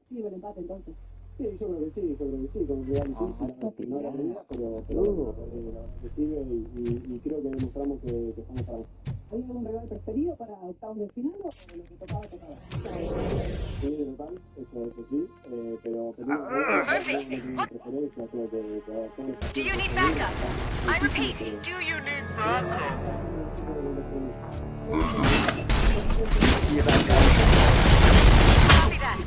Sí, el empate entonces. Sí, yo creo que sí, con un rival difícil, no era medida, pero que sigue y creo que demostramos que estamos para. ¿Hay algún rival preferido para octavos de final o lo que tocaba? Sí, de local, eso sí, pero Murphy, preferencia, creo que do you need backup? I repeat, do you need backup? Copy that.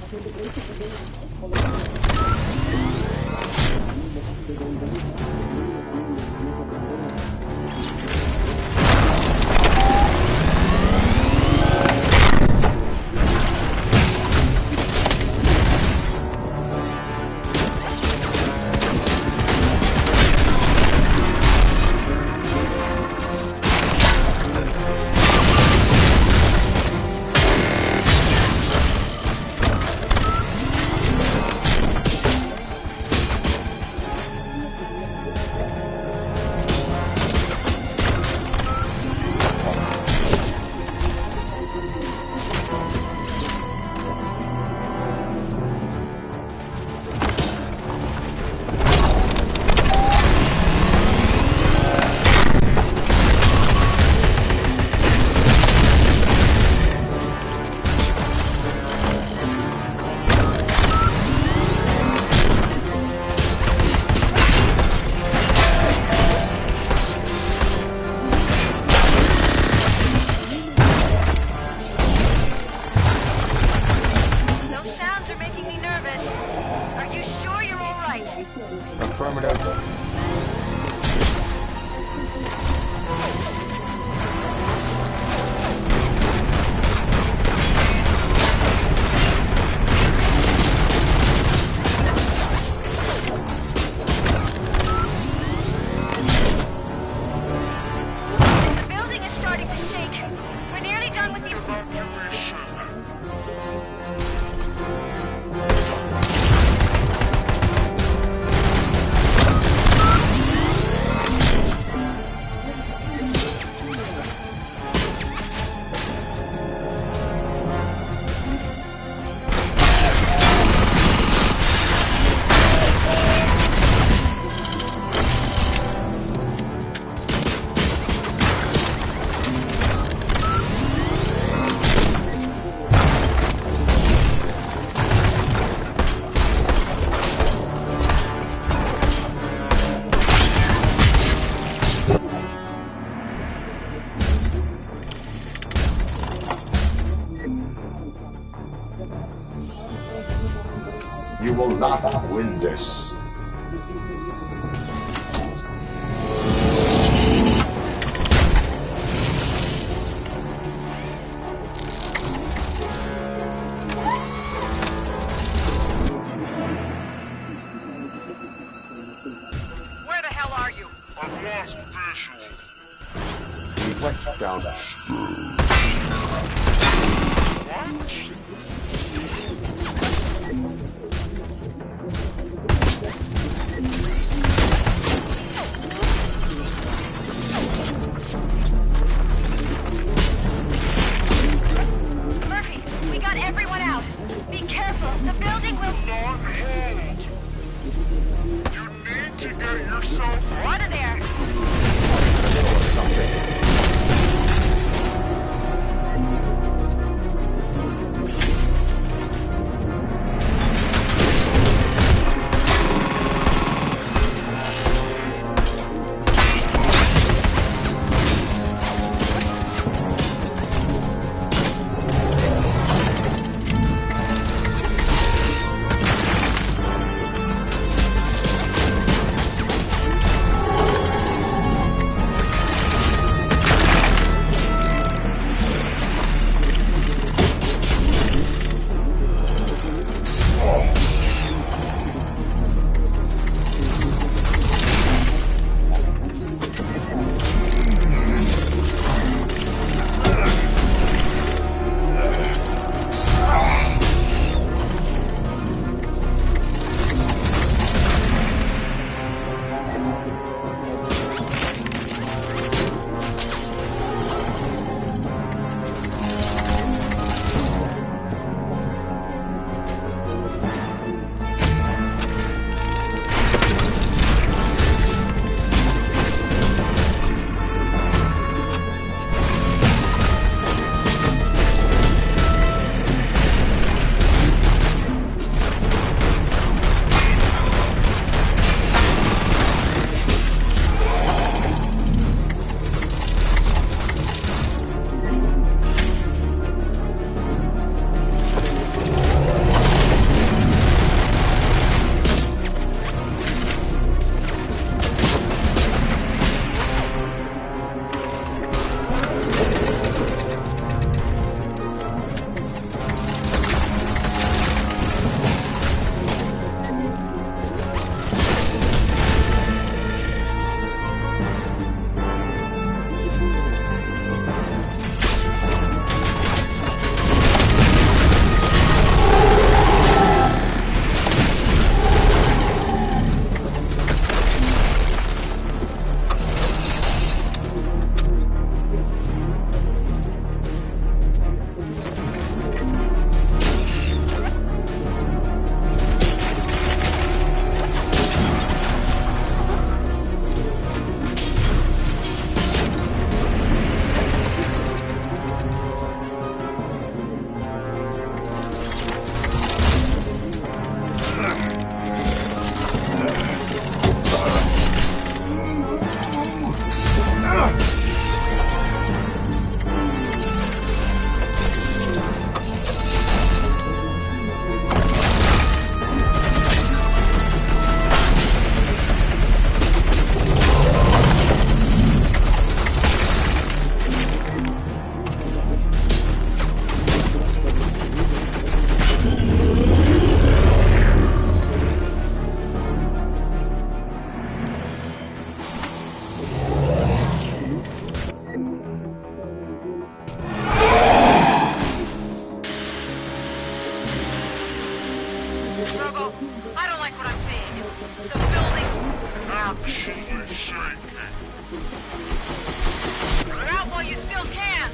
You will not win this. Where the hell are you? I've lost visual. We went down the stairs. What? Murphy, we got everyone out. Be careful. The building will Not hold. You need to get yourself out of there. Something. We're out while you still can.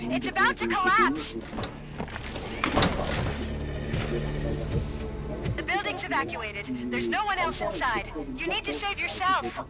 It's about to collapse. The building's evacuated. There's no one else inside. You need to save yourself.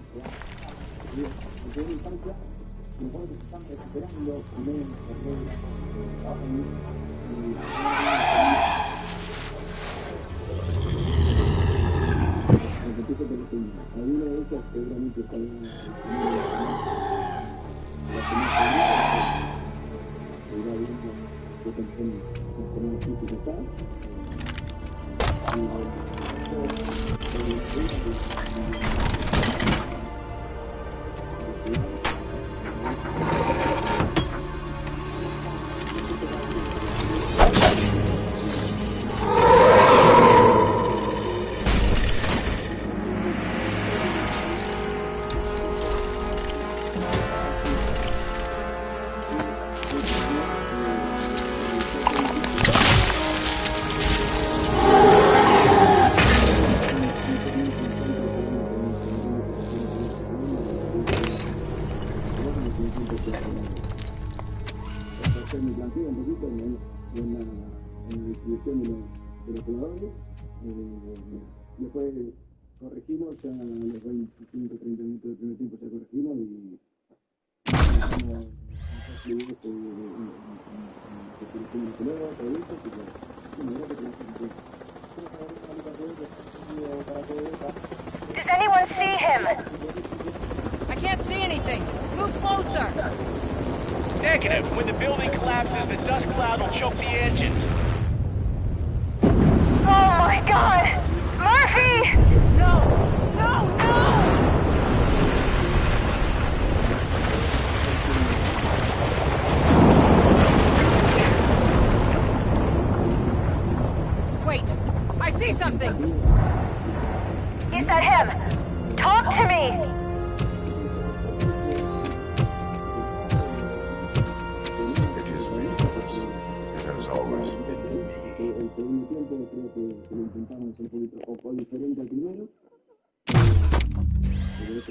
Después corregimos, ya los 25, 30 minutos del primer tiempo ya corregimos Does anyone see him? I can't see anything. Move closer. Negative. When the building collapses, the dust cloud will choke the engines. Oh my God! Murphy! No! No! No! Wait! I see something! Is that him? Talk to me! It is me, Elvis. It has always been me. El segundo tiempo creo que lo intentamos un poco diferente al primero.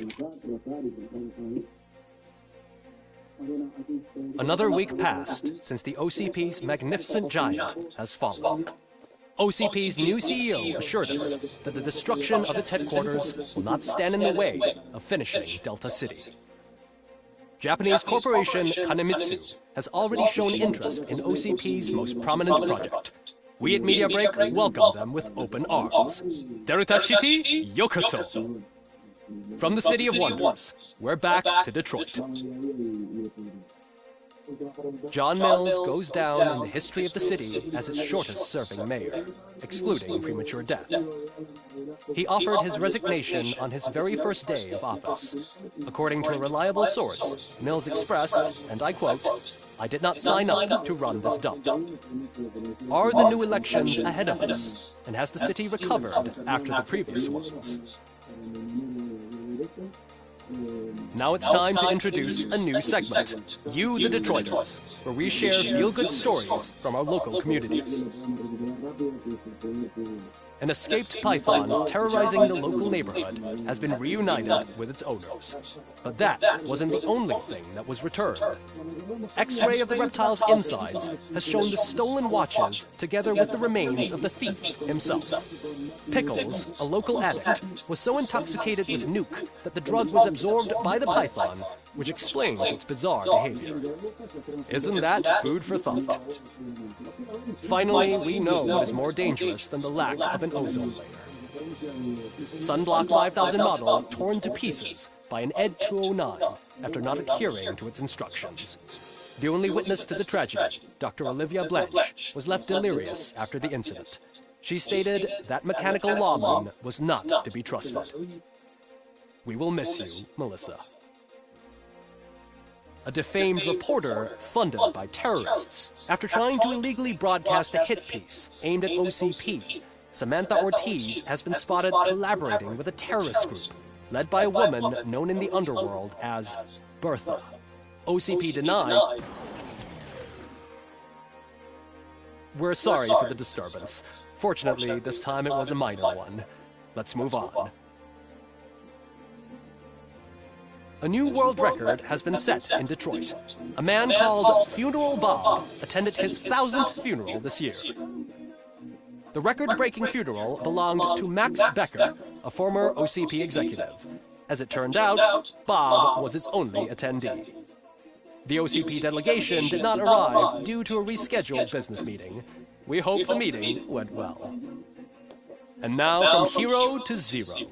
Tratar y pensar Another week passed since the OCP's magnificent giant has fallen. OCP's new CEO assured us that the destruction of its headquarters will not stand in the way of finishing Delta City. Japanese corporation Kanemitsu has already shown interest in OCP's most prominent project. We at Media Break welcome them with open arms. Delta City, yokoso! From the City of Wonders, we're back to Detroit. John Mills goes down in the history of the city as its shortest-serving mayor, excluding premature death. He offered his resignation on his very first day of office. According to a reliable source, Mills expressed, and I quote, "I did not sign up to run this dump." Are the new elections ahead of us, and has the city recovered after the previous ones? Now it's time to introduce a new segment, You the Detroiters, where we share feel-good stories from our local communities. An escaped python terrorizing the local neighborhood has been reunited with its owners. But that wasn't the only thing that was returned. X-ray of the reptile's insides has shown the stolen watches together with the remains of the thief himself. Pickles, a local addict, was so intoxicated with nuke that the drug was absorbed by the python, which explains its bizarre behavior. Isn't that food for thought? Finally, we know what is more dangerous than the lack of an ozone layer. Sunblock 5000 model torn to pieces by an ED 209 after not adhering to its instructions. The only witness to the tragedy, Dr. Olivia Blanche, was left delirious after the incident. She stated that mechanical lawman was not to be trusted. We will miss you, Melissa. A defamed reporter funded by terrorists after trying to illegally broadcast a hit piece aimed at OCP. Samantha Ortiz has been spotted collaborating with a terrorist group led by a woman known in the underworld as Bertha. OCP denies. We're sorry for the disturbance. Fortunately, this time it was a minor one. Let's move on. A new world record has been set in Detroit. A man called Funeral Bob attended his 1000th funeral this year. The record-breaking funeral belonged to Max Becker, a former OCP executive. As it turned out, Bob was its only attendee. The OCP delegation did not arrive due to a rescheduled business meeting. We hope the meeting went well. And now from hero to zero.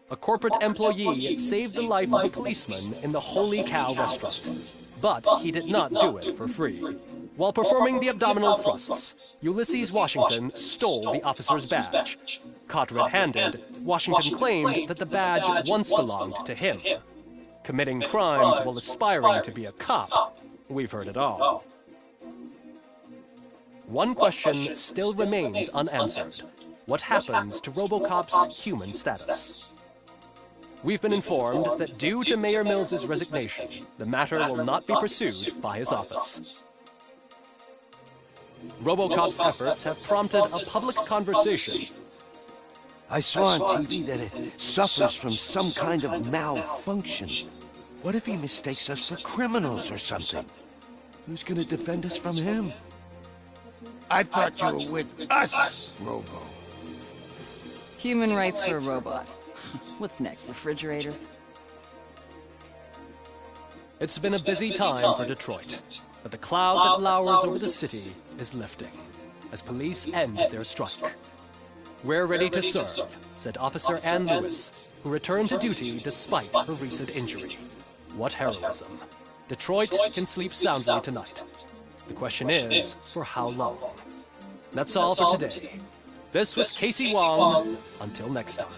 A corporate employee saved the life of a policeman in the Holy Cow restaurant. But he did not do it for free. While performing the abdominal thrusts, Ulysses Washington stole the officer's badge. Caught red-handed, Washington claimed that the badge once belonged to him. Committing crimes while aspiring to be a cop, we've heard it all. One question still remains unanswered. What happens to RoboCop's human status? We've been informed that due to Mayor Mills's resignation, the matter will not be pursued by his office. RoboCop's efforts have prompted a public conversation. I saw on TV that it suffers from some kind of malfunction. What if he mistakes us for criminals or something? Who's gonna defend us from him? I thought you were with us, Robo. Human rights for a robot. What's next, refrigerators? It's been a busy time for Detroit, but the cloud that lowers over the city is lifting as police end their strike. We're ready to serve, said Officer Ann Lewis, who returned to duty despite her recent injury. What heroism. Detroit can sleep soundly tonight. The question is, for how long? That's all for today. This was Casey Wong. Until next time.